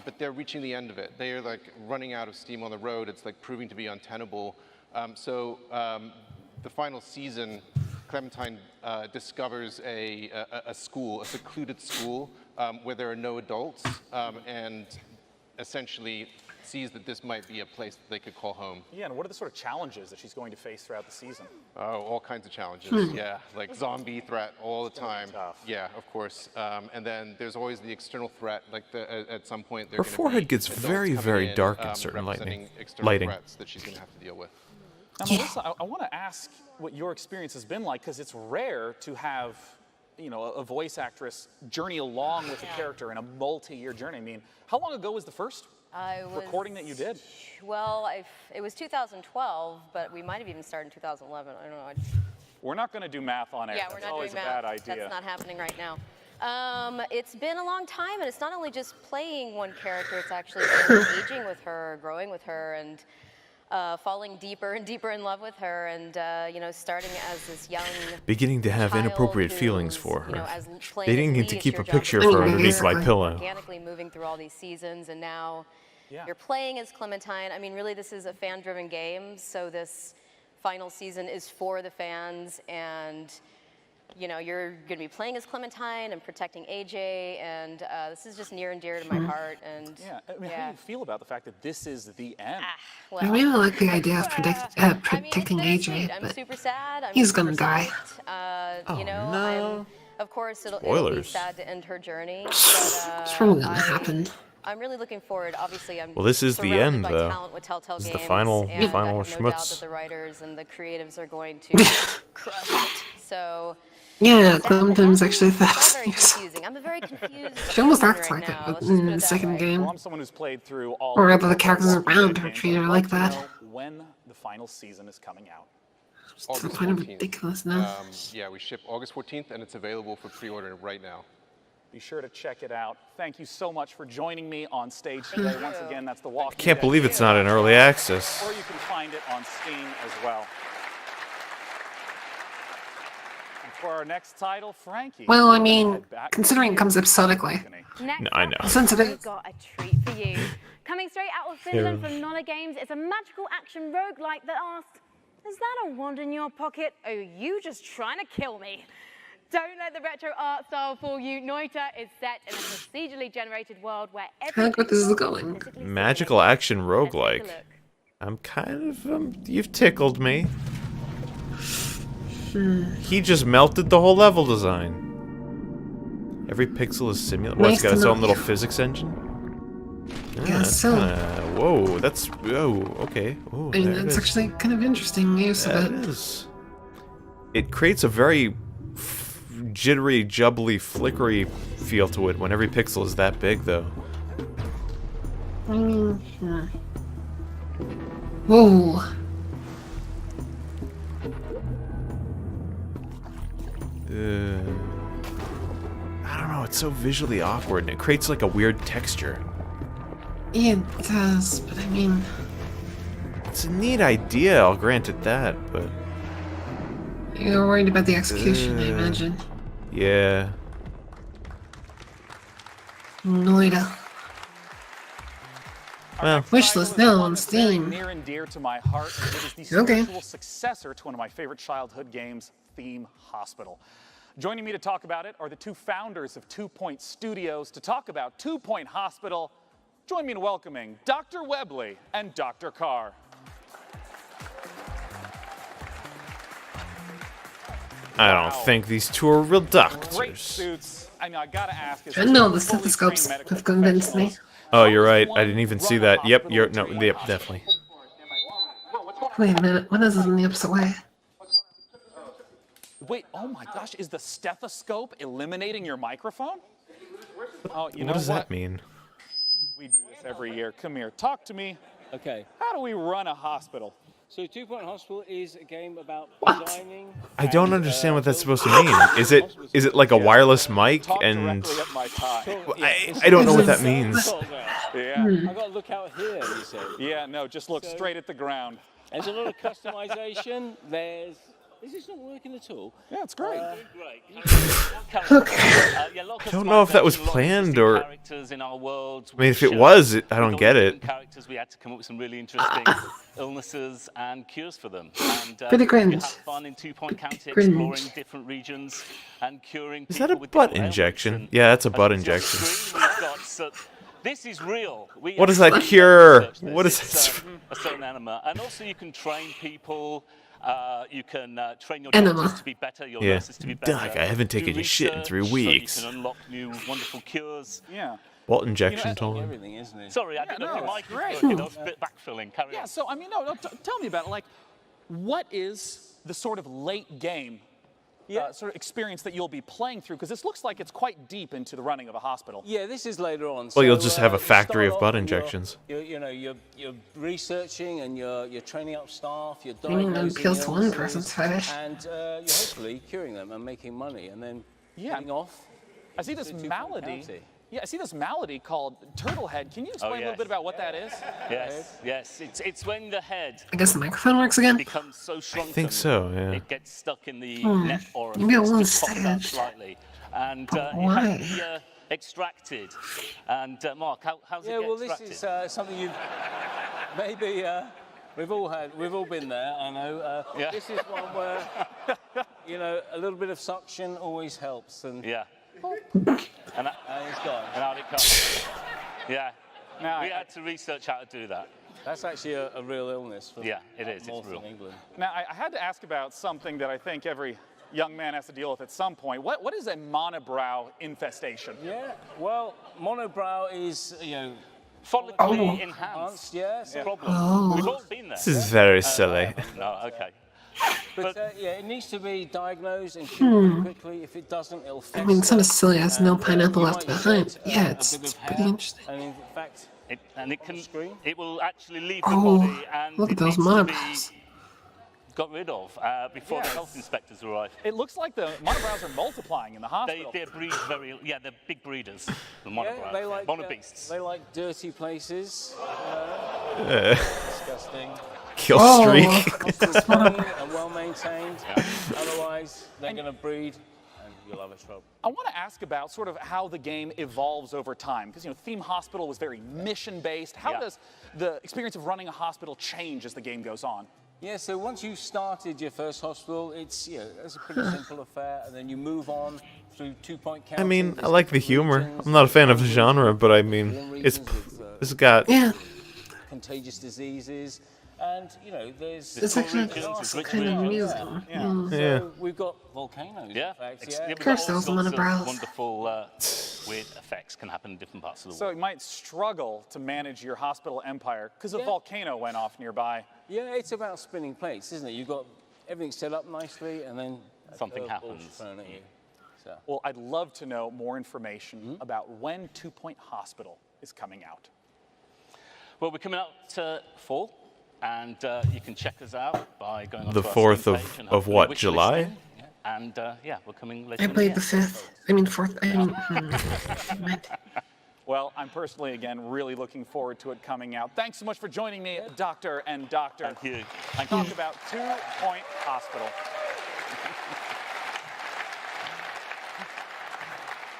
But they're reaching the end of it. They are like running out of steam on the road. It's like proving to be untenable. The final season, Clementine discovers a school, a secluded school, where there are no adults, and essentially sees that this might be a place that they could call home. Yeah, and what are the sort of challenges that she's going to face throughout the season? Oh, all kinds of challenges. Hmm. Yeah, like zombie threat all the time. Yeah, of course. And then there's always the external threat. Like at some point, Her forehead gets very, very dark in certain lighting. Threats that she's going to have to deal with. Now, Melissa, I want to ask what your experience has been like, because it's rare to have, you know, a voice actress journey along with a character in a multi-year journey. I mean, how long ago was the first recording that you did? Well, it was 2012, but we might have even started in 2011. I don't know. We're not going to do math on air. Yeah, we're That's not always doing a math. bad idea. That's not happening right now. It's been a long time, and it's not only just playing one character, it's actually engaging with her, growing with her, and falling deeper and deeper in love with her, and you know, starting as this young Beginning to have child inappropriate who's, feelings for you know, her. as playing They as didn't Lee, get to it's keep your a job picture to of her be underneath my pillow. organically moving through all these seasons, and now you're playing as Clementine. I mean, really, this is a fan-driven game, so this final season is for the fans, and you know, you're going to be playing as Clementine and protecting AJ, and this is just near and dear to my heart. And Yeah, I mean, how do you feel about the fact that this is the end? I really like the idea of protecting AJ, I'm but super sad. I'm he's super gonna die. psyched. You know, no. of course, it'll be Spoilers. sad to end her journey. But, It's probably gonna happen. I'm really looking forward. Obviously, I'm Well, this is the surrounded end, by though. talent with Telltale This is Games, the final and I have no doubt schmutz. that the writers and the creatives are going to crush it. So. Yeah, Clementine's actually It's that. very confusing. I'm a very confused. She almost person acts right like now. it Let's just in put the it that second way. game. Well, I'm someone who's played through all. Or of rather, the characters Walking Dead around her games. treat her I'd like to that. know when the final season is coming out. It's kind of ridiculous now. Yeah, we ship August 14th, and it's available for pre-order right now. Be sure to check it out. Thank you so much for joining me on stage today. Once again, that's The Walking Dead. Can't believe it's not in early access. Or you can find it on Steam as well. And for our next title, Frankie. Well, I mean, considering it comes episodically. Next I know. Since it is. We've got a treat for you. Coming straight out of Finland from Nolla Games, it's a magical action roguelike that asks, is that a wand in your pocket? Or are you just trying to kill me? Don't let the retro art style fool you. Noita is set in a procedurally generated world where I like what this is going. Magical action roguelike. I'm kind of, you've tickled me. He just melted the whole level design. Every pixel is simulated. Well, it's got its own little physics engine. Yeah, that's so. Whoa, that's, whoa, okay. Oh, I mean, there it that's is. actually kind of interesting use of That it. is. It creates a very jittery, jubbly, flickery feel to it when every pixel is that big, though. I mean, whoa. I don't know, it's so visually awkward, and it creates like a weird texture. Yeah, it does, but I mean, It's a neat idea, I'll grant it that, but... you're worried about the execution, I imagine. Yeah. No idea. Well, wish list now on It's very Steam. near and dear to my heart. It is the Okay. spiritual successor to one of my favorite childhood games, Theme Hospital. Joining me to talk about it are the two founders of 2 Point Studios to talk about 2 Point Hospital. Join me in welcoming Dr. Webley and Dr. Carr. I don't think these two are real Great doctors. suits. I know, I gotta ask. I know the stethoscopes have convinced me. Oh, you're right. I didn't even see that. Yep, yep, definitely. Wait a minute, what is this in the opposite way? Wait, oh my gosh, is the stethoscope eliminating your microphone? Oh, you know What does that mean? We do this every year. Come here, talk to me. Okay. How do we run a hospital? So 2 Point Hospital is a game about designing. I don't understand what that's supposed to mean. Is it like a wireless mic and I don't know what that means. Yeah. I got to look out here, you said. Yeah, no, just look So- straight at the ground. There's a lot of customization. Is this not working at all? Yeah, it's great. I don't know if that was planned or. Characters in our world. I mean, if it was, I don't get it. Characters, we had to come up with some really interesting illnesses and cures for them. And Pretty we cringe. had fun in 2 Point County, Cringe. exploring different regions and curing Is people that a with butt different injection? Yeah, that's a butt injection. We've got this is real. What does that cure? What is It's a certain enema, and also you can train people. You can train your Enema. doctors to be better, your Yeah. nurses to be better. Doc, I haven't taken Do your shit in 3 research weeks. So you can unlock new wonderful cures. Yeah. Butt injection time. Everything, isn't it? Sorry, I didn't know your no, mic great. was working. I was a bit backfilling. Carry Yeah, on. so I mean, no, tell me about it. Like, what is the sort of late game sort of experience that you'll be playing through? Because this looks like it's quite deep into the running of a hospital. Yeah, this is later on. Well, you'll just have a you factory start of butt off and injections. You're researching and you're training up staff. You're I mean, diagnosing that kills one illnesses, person's fetish. and you're hopefully curing them and making money, and then heading off. I see this to 2 Point malady. County. Yeah, I see this malady called turtle head. Can you explain a little yes. bit about what that is? Yes. It's when the head I guess the microphone works again? becomes so shrunken. think so, yeah. It gets stuck in the Hmm. neck or Maybe it won't just pops out stay. slightly, and Why? it has to be extracted. And Mark, how's it Yeah, get well, this extracted? is something you've maybe we've all been there. I know. Yeah. This is one where a little bit of suction always helps, and Yeah. And it's gone. And out it comes. Yeah. Now, We had to research how to do that. That's actually a real illness. For Yeah, it is. It's northern real. England. Now, I had to ask about something that I think every young man has to deal with at some point. What is a monobrow infestation? Yeah. Well, monobrow is follically enhanced. Yeah. So Problem. Oh. We've all been there. This is very silly. No, okay. But it needs to be diagnosed and cured pretty quickly. If it doesn't, it'll fester. I mean, it's not as silly as no pineapple you left might behind. get, Yeah, a it's bit of pretty hair, interesting. And in fact, it will actually leave the Oh, body and look it at those needs to monobrows. be got rid of before the health inspectors arrive. It looks like the monobrows are multiplying in the hospital. They breed they're big breeders, the yeah, monobrows. they like monobeasts. they like dirty places. Disgusting. Kill Oh. streak. Clean and well maintained. Otherwise, they're going to breed, and you'll have a trouble. I want to ask about sort of how the game evolves over time, because Theme Hospital was very mission-based. How does the experience of running a hospital change as the game goes on? Yeah, so once you've started your first hospital, it's a pretty simple affair, and then you move on through 2 Point County. I mean, I like the humor. I'm not a fan of the genre, but I mean, it's got. Yeah. Contagious diseases, and there's. It's actually kind of amusing. Yeah. So we've got volcanoes. Yeah, In fact, we've got Curse all those sorts of monobrows. wonderful, weird effects can happen in different parts of the So world. you might struggle to manage your hospital empire because a volcano went off nearby. Yeah, it's about spinning plates, isn't it? You've got everything set up nicely, and then Something curveball's happens. thrown at you. So. Well, I'd love to know more information about when 2 Point Hospital is coming out. Well, we're coming out to fall, and you can check us out by going on The to our 4th Steam of- page and of hopefully what, wish July? listing. Yeah. And we're coming later. I in played the year. 5th. I mean, 4th. I mean, meant. Well, I'm personally, again, really looking forward to it coming out. Thanks so much for joining me, Doctor and Doctor. Thank you. And talk about 2 Point Hospital.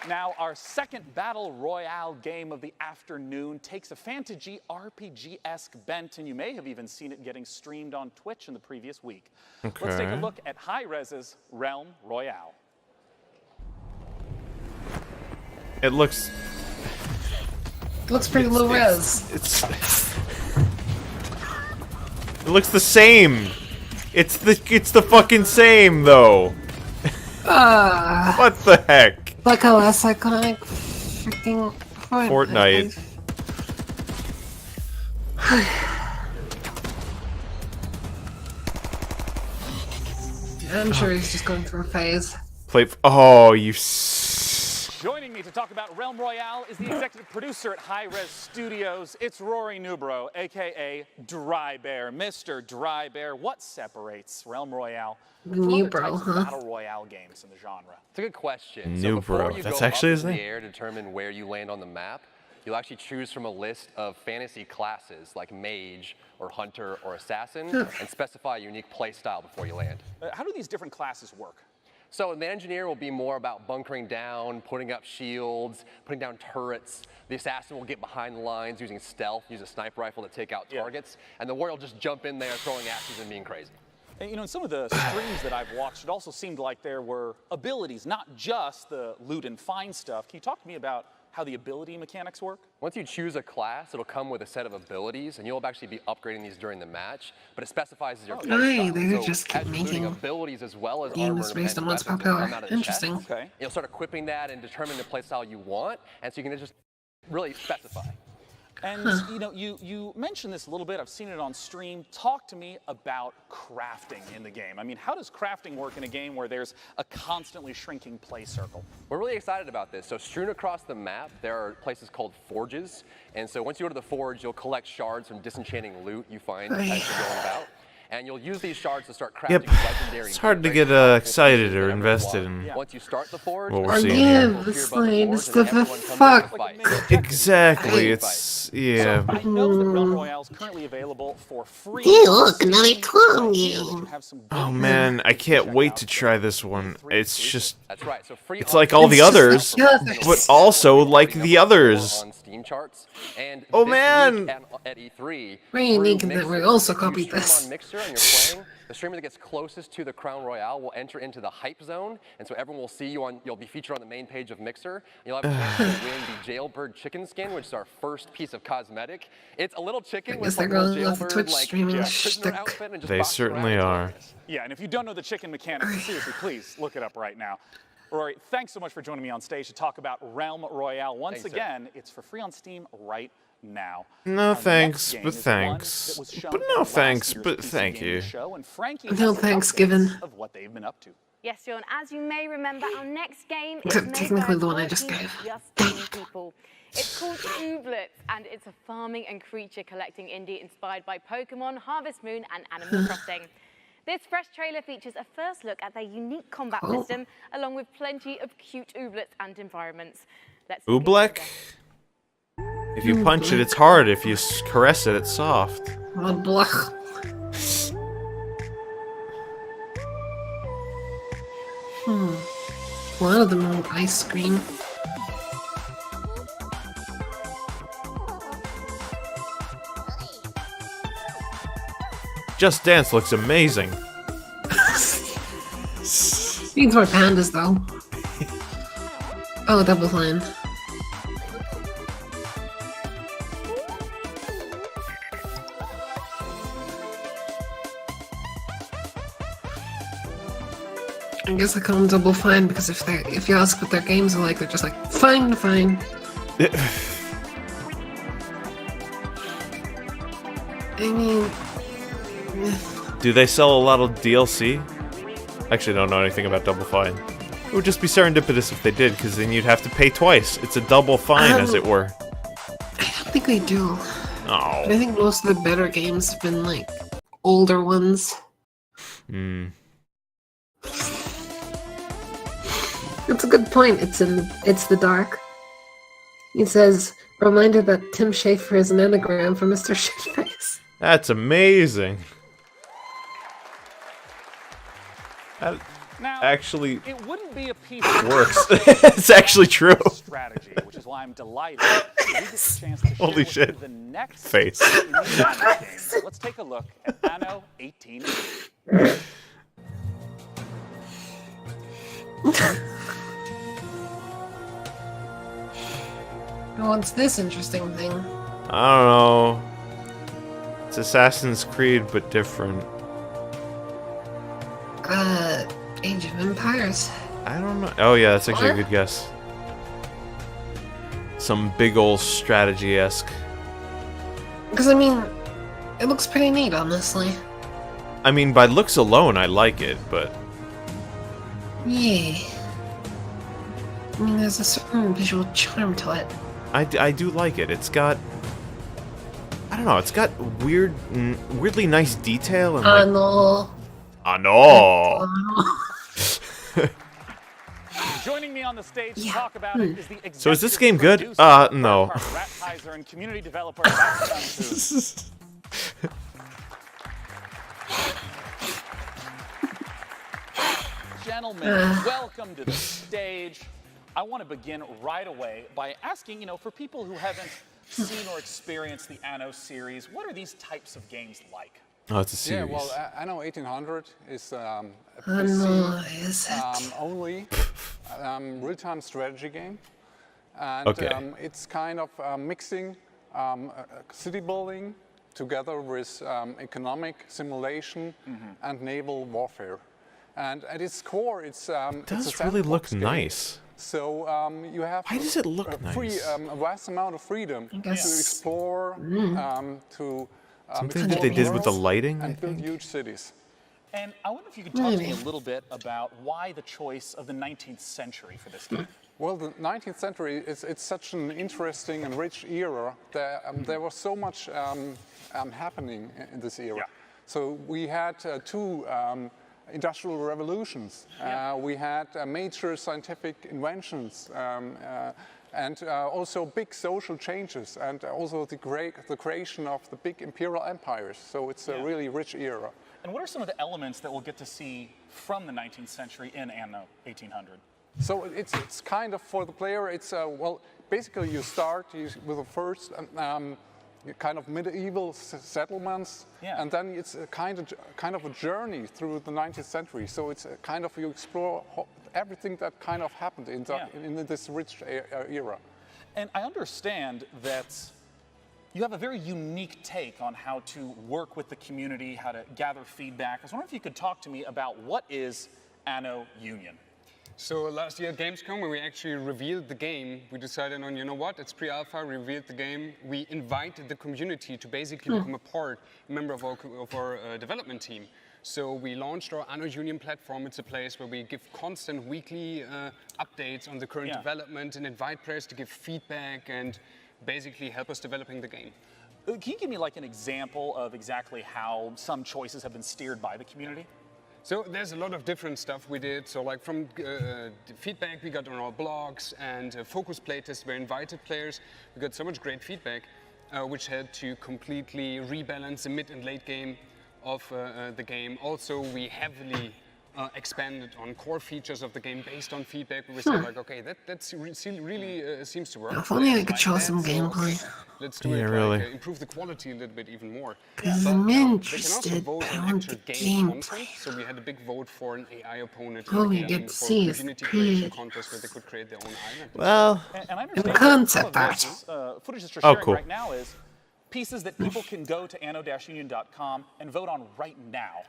Now, our second Battle Royale game of the afternoon takes a fantasy RPG-esque bent, and you may have even seen it getting streamed on Twitch in the previous week. Let's take a Okay. look at Hi-Rez's Realm Royale. It looks pretty low res. It looks the same. It's the fucking same though. What the heck? Like a less iconic freaking Fortnite. I'm sure he's just going through a phase. Oh, you. Joining me to talk about Realm Royale is the executive producer at Hi-Rez Studios. It's Rory Newbrough, aka Dry Bear. Mr. Dry Bear, what separates Realm Royale from other Newbrough, types of huh? battle royale games in the genre? It's a good question. Newbrough, So before you that's go actually up his into the name? air to determine where you land on the map, you'll actually choose from a list of fantasy classes like mage or hunter or assassin and specify a unique play style before you land. How do these different classes work? So the engineer will be more about bunkering down, putting up shields, putting down turrets. The assassin will get behind the lines using stealth, use a sniper rifle to take out targets. And the warrior will just jump in there throwing axes and being crazy. And, you know, in some of the streams that I've watched, it also seemed like there were abilities, not just the loot and find stuff. Can you talk to me about how the ability mechanics work? Once you choose a class, it'll come with a set of abilities, and you'll actually be upgrading these during the match, but it specifies as your play Right, style. they So just keep as you're looting making abilities as well as games armor based and on what's weapons that popular. come out of the Interesting. chest, you'll start equipping that and determine the play style you want, and so you can just really specify. And you know, you mentioned this a little bit. I've seen it on stream. Talk to me about crafting in the game. I mean, how does crafting work in a game where there's a constantly shrinking play circle? We're really excited about this. So strewn across the map, there are places called forges. And so once you go to the forge, you'll collect shards from disenchanting loot you find as you're going about. And you'll use these shards to start crafting legendary. It's hard to get excited or invested in Once you start the forge, what we're seeing here. Yeah, it's like, this stuff the fuck. Exactly. It's yeah. I know that Realm Royale is currently available for free. Hey, look, another clone game. Oh man, I can't wait to try this one. It's just. That's right. So free It's like all the others, but also like the others. on Steam charts. And Oh this man! week at E3, Very unique in that we also copied stream this. on Mixer and you're playing, the streamer that gets closest to the Crown Royale will enter into the hype zone, and so everyone will see you on. You'll be featured on the main page of Mixer. And you'll have a chance to win the Jailbird chicken skin, which is our first piece of cosmetic. It's a little chicken I with guess they're like a little going with the Jailbird Twitch like streaming prisoner shtick. outfit and just They boxing certainly around. are. Yeah, and if you don't know the chicken mechanics, seriously, please look it up right now. Rory, thanks so much for joining me on stage to talk about Realm Royale. Once Thanks, again, it's for free on Steam right now. No Our thanks, next game but is one thanks. that was shown But at no last thanks, year's but PC thank Gaming you. Show, and Frankie No has some thanks updates given. of what they've been up to. Yes, John, as you may remember, our next game is Except made technically by the a one I just team gave. of just 10 people. It's called Ooblets, and it's a farming and creature collecting indie inspired by Pokemon, Harvest Moon, and Animal Crossing. This fresh trailer features a first look at their unique combat Cool. system, along with plenty of cute ooblets and environments. Let's Oobleck? If you punch it, it's hard. If you caress it, it's soft. Oh, blah. A lot of them are ice cream. Just Dance looks amazing. Needs more pandas though. Oh, double line. I guess I call them Double Fine because if you ask what their games are like, they're just like fine, fine. I mean, Do they sell a lot of DLC? Actually, don't know anything about Double Fine. It would just be serendipitous if they did, because then you'd have to pay twice. It's a double fine, as it were. I don't think they do. Oh. But I think most of the better games have been like older ones. Hmm. That's a good point. It's the dark. He says, reminder that Tim Schafer is an anagram for Mr. Shitface. That's amazing. actually it wouldn't be a piece works. It's actually true. Strategy, which is why I'm delighted that we get the chance to share Holy with shit. you the next Face. in the Anno game. Let's take a look at Anno 1880. What's this interesting thing? I don't know. It's Assassin's Creed, but different. Age of Empires. I don't know. Oh yeah, that's actually a good guess. Some big ol' strategy-esque. Because, I mean, it looks pretty neat, honestly. I mean, by looks alone, I like it, but... Yeah. I mean, there's a certain visual charm to it. I do like it. It's got... I don't know, it's got weirdly nice detail and like... No. No! Joining me on the stage to talk about it is the So is this game executive good? producer, No. Rattizer, and community developer Max Dunn. Gentlemen, welcome to the stage. I want to begin right away by asking, for people who haven't seen or experienced the Anno series, what are these types of games like? Oh, it's a series. Yeah, well, Anno 1800 is a PC only real-time strategy game. And it's kind of mixing city building together with economic simulation and naval warfare. And at its core, it does really look nice. So you have Why does it look nice? A vast amount of freedom to explore, to something that they did with the lighting, and build huge cities. And I wonder if you could talk to me a little bit about why the choice of the 19th century for this game. Well, the 19th century it's such an interesting and rich era. There was so much happening in this era. So we had two industrial revolutions. We had major scientific inventions. And also big social changes, and also the creation of the big imperial empires. So it's a really rich era. And what are some of the elements that we'll get to see from the 19th century in Anno 1800? So it's kind of, for the player, it's, well, basically you start with the first kind of medieval settlements, and then it's a kind of a journey through the 19th century. So it's a kind of, you explore everything that kind of happened in this rich era. And I understand that you have a very unique take on how to work with the community, how to gather feedback. I was wondering if you could talk to me about what is Anno Union. So last year at Gamescom, when we actually revealed the game, we decided on, you know what, it's pre-alpha, we revealed the game. We invited the community to basically become a member of our development team. So we launched our Anno Union platform. It's a place where we give constant weekly updates on the current development and invite players to give feedback and basically help us developing the game. Can you give me like an example of exactly how some choices have been steered by the community? So there's a lot of different stuff we did. So like from the feedback we got on our blogs and focus playtests where invited players, we got so much great feedback, which had to completely rebalance the mid and late game of the game. Also, we heavily expanded on core features of the game based on feedback. We said like, okay, that really seems to work. If only I could show some gameplay. Let's do it. Really. Improve the quality a little bit even more. Because I'm interested, but I want the gameplay. So we had a big vote for an AI opponent. All we get to see is pretty. Contest where they could create their own island. Well, and I in understand concept some of art. this, footage that you're sharing cool. right now is pieces that people can go to anno-union.com and vote on right now.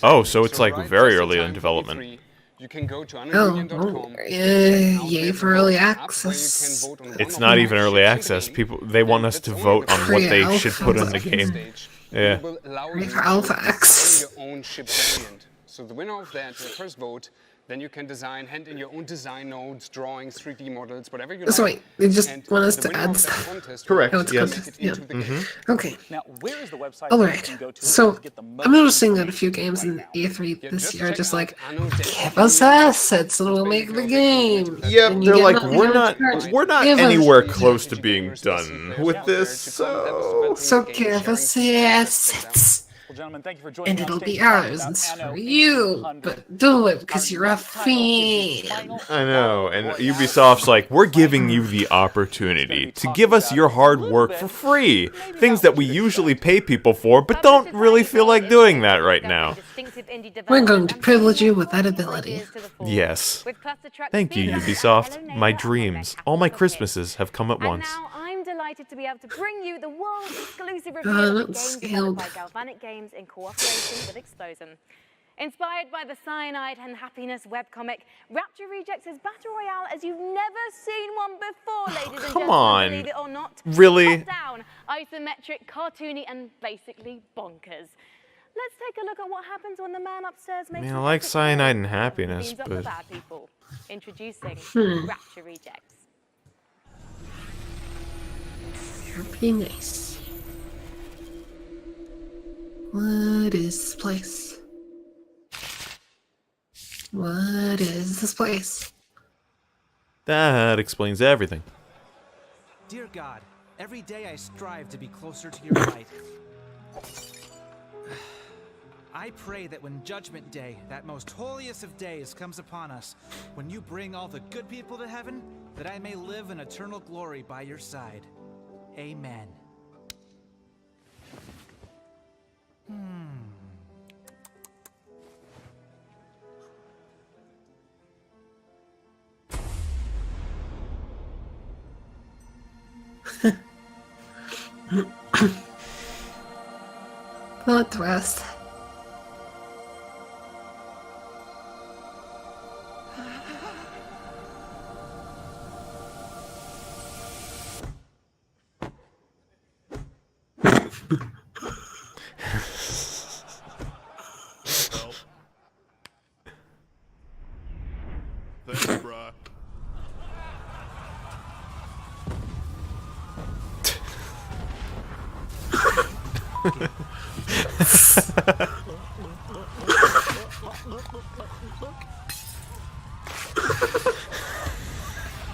Oh, so it's like very early in development. You can go to anno-union.com. Yay for early access. It's not even early access. They want us to vote on what they should put in the game. Yeah. For alpha access. Your own ship variant. So the winner of that, the first vote, then you can hand in your own design nodes, drawings, 3D models, whatever you like. So wait, they just want us to add stuff. Correct, Oh, it's yes. contest, yeah. Okay. Now, where is the website Alright, you can go to so to get the most I'm noticing that a few games in E3 this year are just like, give us assets and we'll make the game. Yep, And you they're get like, nothing we're not Give us- anywhere close to being done with this, so So give us the assets. Well, gentlemen, thank you for joining And me on it'll stage be to talk ours, about and it's Anno for you. 1800. But do it because Our you're a next title is the fan. final I know, and Royale. Ubisoft's like, we're giving you the opportunity to give us your hard work for free. Things that we usually pay people for, but don't really feel like doing that right now. We're going to privilege you with that ability. Yes. Thank you, Ubisoft. My dreams, all my Christmases have come at once. Now I'm delighted to be able to bring you the world exclusive Oh, review of the that's game developed by scaled. Galvanic Games in cooperation with Explosion. Inspired by the Cyanide and Happiness webcomic, Rapture Rejects is Battle Royale as you've never seen one before, ladies and Come gentlemen, on. believe it or not. Really? Top down, isometric, cartoony, and basically bonkers. Let's take a look at what happens when the man upstairs makes Man, I an like epic Cyanide and call. Happiness, Beams up the but... bad people. Introducing Rapture Rejects. Be nice. What is this place? What is this place? That explains everything. Dear God, every day I strive to be closer to your light. I pray that when Judgment Day, that most holiest of days, comes upon us, when you bring all the good people to heaven, that I may live in eternal glory by your side. Amen. Plot twist. Thanks, brah.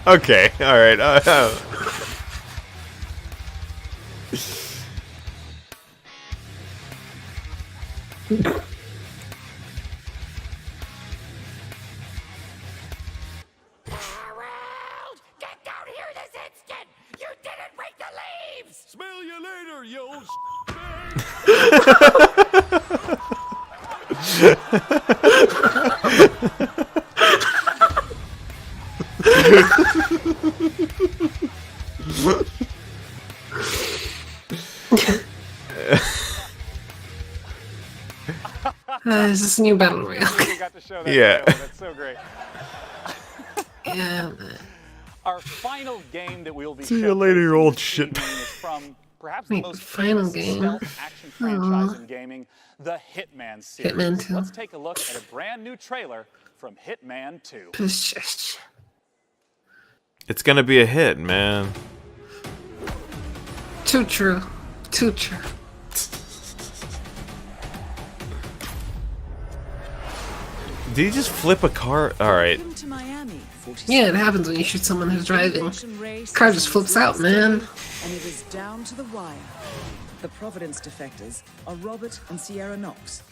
Okay, alright. Smell you later, you old Is this a new battle royale? You got to show that Yeah. trailer. That's so great. Yeah. Our final game that we'll be See you later, you old showcasing shit. this evening is from perhaps Wait, the most final famous game? stealth action franchise in gaming, the Hitman series. Hitman 2. Let's take a look at a brand new trailer from Hitman 2. It's gonna be a hit, man. Too true. Too true. Did he just flip a car? Alright. Yeah, it happens when you shoot someone who's driving. Car just flips out, man. And it is down to the wire. The Providence defectors are Robert and Sierra Knox.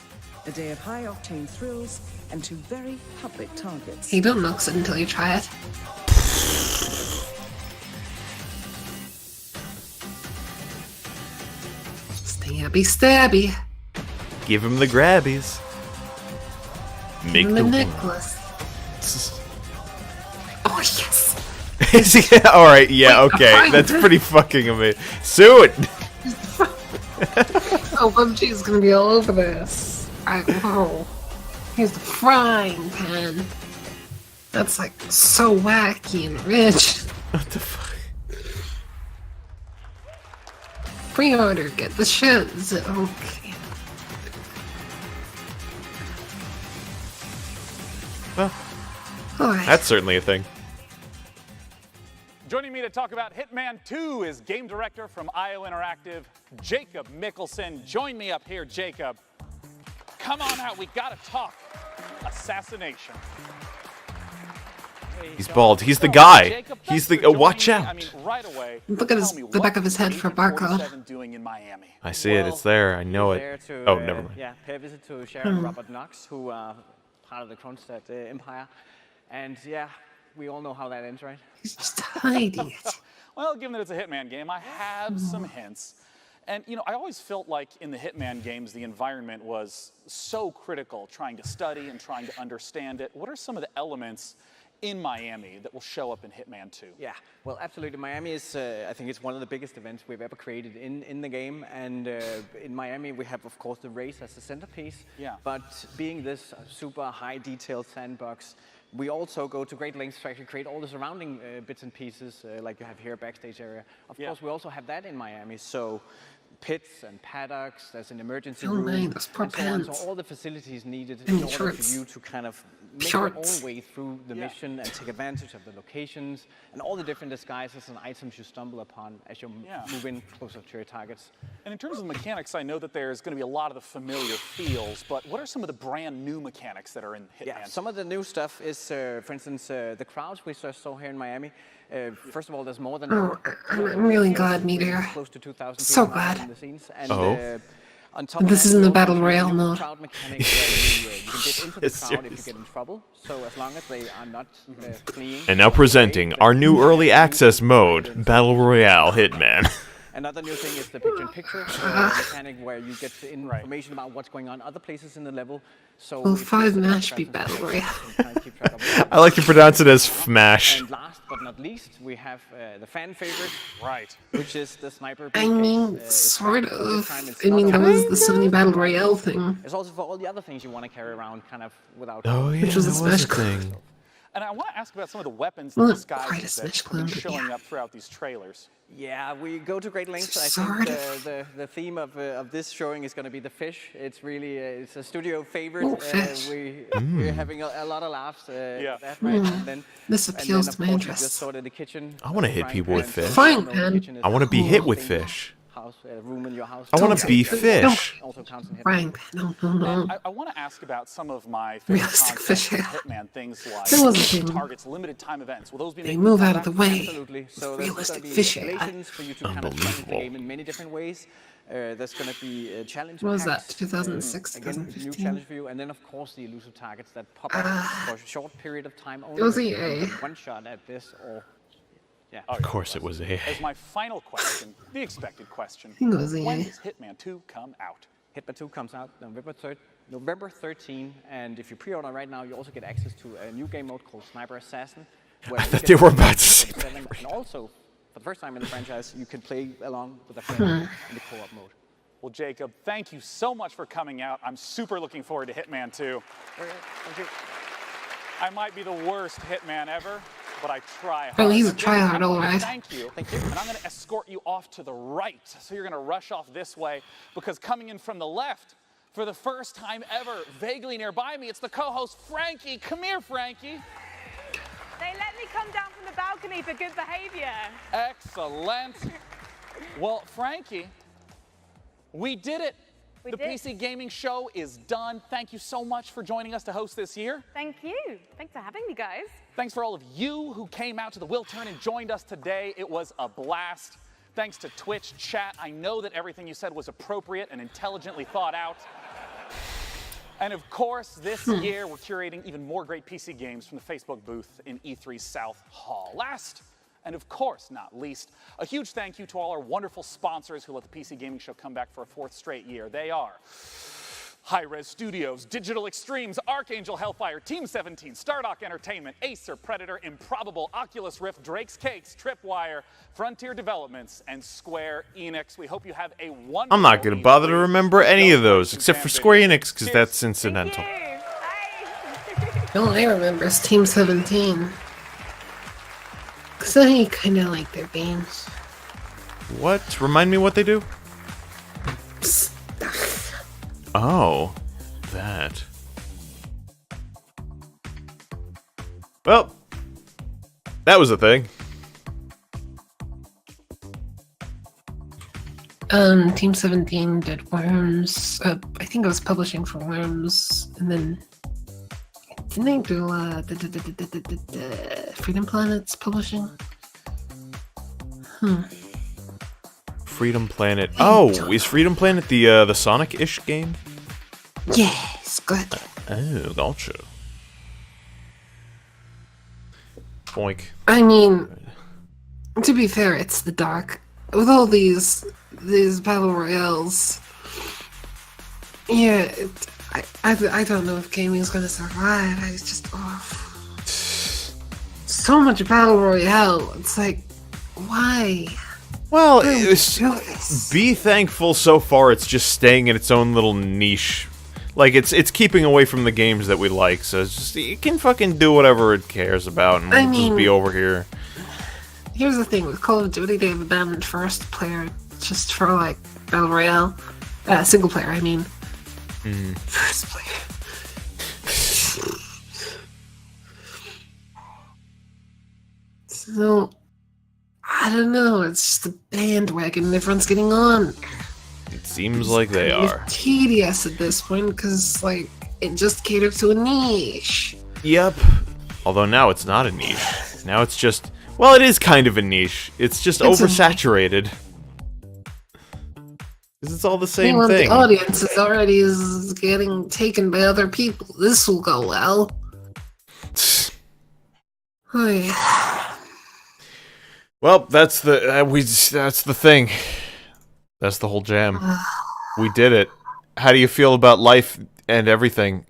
A day of high-octane thrills and two very public targets. You don't nox it until you try it. Stabby, stabby. Give him the grabbies. Make Give him the the necklace. Oh, yes. Yeah, alright, yeah, okay. That's pretty fucking amazing. Sue it! Oh, PUBG is gonna be all over this. Oh. Here's the frying pan. That's like so wacky and rich. What the fuck? Pre-order, get the shiz. Okay. Well, Alright. that's certainly a thing. Joining me to talk about Hitman 2 is game director from IO Interactive, Jacob Mickelson. Join me up here, Jacob. Come on out, we gotta talk. Assassination. He's bald. He's the guy. He's the. Watch out! Look at the back of his head for barcode. Doing in Miami. I see it. It's there. I know it. There to, Oh, never mind. Yeah, pay a visit to Sharon and Robert Knox, who are part of the Kronstadt Empire. And yeah, we all know how that ends, right? He's just hiding it. Well, given that it's a Hitman game, I have some hints. And, you know, I always felt like in the Hitman games, the environment was so critical, trying to study and trying to understand it. What are some of the elements in Miami that will show up in Hitman 2? Yeah, well, absolutely. Miami is, I think it's one of the biggest events we've ever created in the game. And in Miami, we have, of course, the race as the centerpiece. Yeah. But being this super high detailed sandbox, we also go to great lengths to actually create all the surrounding bits and pieces, like you have here, backstage area. Of course, we also have that in Miami. So pits and paddocks, there's an emergency room, man, those poor and so on. pants. So all the facilities needed And in order shorts. for you to kind of make Shorts. your own way through the mission and take advantage of the locations and all the different disguises and items you stumble upon as you move in closer to your targets. And in terms of mechanics, I know that there's going to be a lot of the familiar feels, but what are some of the brand new mechanics that are in Hitman? Yeah, some of the new stuff is, for instance, the crowds we just saw here in Miami. First of all, there's more than I'm really glad, Meteor. close to 2,000 So people now glad. in the scenes. And, on top This of is that, in the we also Battle have a Royale new mode. crowd mechanic where you can get into the It's crowd if you serious. get in trouble. So as long as they are not fleeing. And now presenting our new early access mode, Battle Royale Hitman. Another new thing is the picture-in-picture mechanic where you get the information about what's going on other places in the level. So Will if 5 there's a Mash be presence, Battle you Royale? can kind of keep track of what's I like to pronounce it as FMASH. And last but not least, we have the fan favorite, right? Which is the sniper. I briefcase. mean, It's sort back. This of. time it's I not mean, there a- was the Sony Battle Royale thing. It's also for all the other things you want to carry around, kind of without. Oh yeah, Which was a that was a Smash clone. thing. And I want to ask about some of the weapons Well, and not quite a disguises Smash that have clone, been but showing up throughout these trailers. Yeah, we go to great lengths. I Sort think the theme of this showing is going to be the fish. It's really it's a studio favorite. Ooh, fish. We're having a lot of laughs. At that, right? Mm. And then, This and appeals then, to of my course, we interest. just saw it in the kitchen. I want to hit frying people with pan. fish. Frying The pan? kitchen is I want to be a hit with thing. fish. House, room in your house. I want to be Don't- fish. Also counts in Hitman. Frying pan. No, no, no. And I want to ask about some of my favorite Realistic concepts fish, in yeah. Hitman, things like There was a thing. targets, limited time events. Will those be They making move a out of the comeback? way. Absolutely. So With there's realistic going to be fish AI. escalations for you to kind of challenge the game in many different ways. There's going to be challenge What was packs, that, 2006, again, new 2015? challenge for you, and then of course the elusive targets that pop up for a short period of time only. It was but you EA. can get one shot at this, or yeah. Of course it was a. As my final question, the expected question, think it was when EA. does Hitman 2 come out? Hitman 2 comes out November 13, and if you pre-order right now, you also get access to a new game mode called Sniper Assassin. Where I you thought get they were to about to selling, say and also, for the first time in the franchise, you can play along with a Hmm. friend in the co-op mode. Well, Jacob, thank you so much for coming out. I'm super looking forward to Hitman 2. Thank you. I might be the worst Hitman ever, but I try hard. Oh, he's a Jacob, tryhard, I'm all gonna right. Thank you. Thank you. And I'm going to escort you off to the right. So you're going to rush off this way because coming in from the left, for the first time ever, vaguely nearby me, it's the co-host, Frankie. Come here, Frankie. They let me come down from the balcony for good behavior. Excellent. Well, Frankie, we did it. We the did. PC Gaming Show is done. Thank you so much for joining us to host this year. Thank you. Thanks for having me, guys. Thanks for all of you who came out to the Will Turn and joined us today. It was a blast. Thanks to Twitch chat. I know that everything you said was appropriate and intelligently thought out. And of course, this year we're curating even more great PC games from the Facebook booth in E3 South Hall. Last, and of course not least, a huge thank you to all our wonderful sponsors who let the PC Gaming Show come back for a 4th straight year. They are Hi-Res Studios, Digital Extremes, Archangel Hellfire, Team 17, Stardock Entertainment, Acer, Predator, Improbable, Oculus Rift, Drake's Cakes, Tripwire, Frontier Developments, and Square Enix. We hope you have a wonderful I'm not going to bother to remember any of those except for Square Enix because that's incidental. All I remember is Team 17. Because I kind of like their games. What? Remind me what they do? Oh, that. Well, that was a thing. Team 17 did Worms. I think it was publishing for Worms, and then Didn't they do Freedom Planet's publishing? Freedom Planet. Oh, is Freedom Planet the Sonic-ish game? Yes, good. Oh, gotcha. Boink. I mean, to be fair, it's the dark. With all these battle royales, yeah, I don't know if gaming's gonna survive. I just so much battle royale. It's like, why? Well, be thankful so far. It's just staying in its own little niche. Like it's keeping away from the games that we like. So it's just it can fucking do whatever it cares about, and we'll just be over here. Here's the thing with Call of Duty, they've abandoned first player just for like battle royale, single player. I mean, first player. So I don't know. It's just a bandwagon everyone's getting on. It seems like they are. Tedious at this point because like it just caters to a niche. Yep. Although now it's not a niche. Now it's just. Well, it is kind of a niche. It's just oversaturated. Because it's all the same thing. The audience is already getting taken by other people. This will go well. Oh, yeah. Well, that's the that's the thing. That's the whole jam. We did it. How do you feel about life and everything?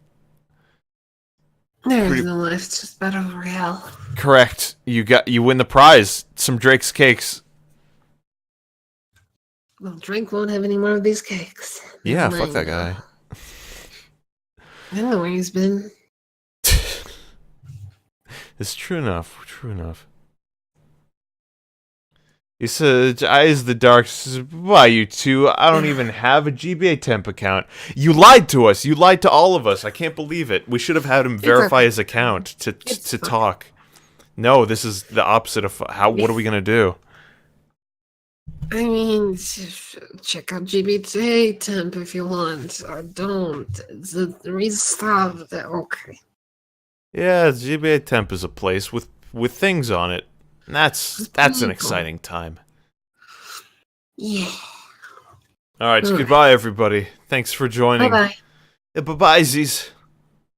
There's no life, it's just battle royale. Correct. You win the prize. Some Drake's cakes. Well, Drake won't have any more of these cakes. Yeah, fuck that guy. I don't know where he's been. It's true enough. True enough. He said, Eyes the Dark. Why, you two? I don't even have a GBA temp account. You lied to us. You lied to all of us. I can't believe it. We should have had him verify his account to talk. No, this is the opposite of how. What are we gonna do? I mean, check out GBA temp if you want, or don't. The restart. Okay. Yeah, GBA temp is a place with things on it. And that's an exciting time. Yeah. All right, goodbye, everybody. Thanks for joining. Bye-bye. Bye-bye, Z's.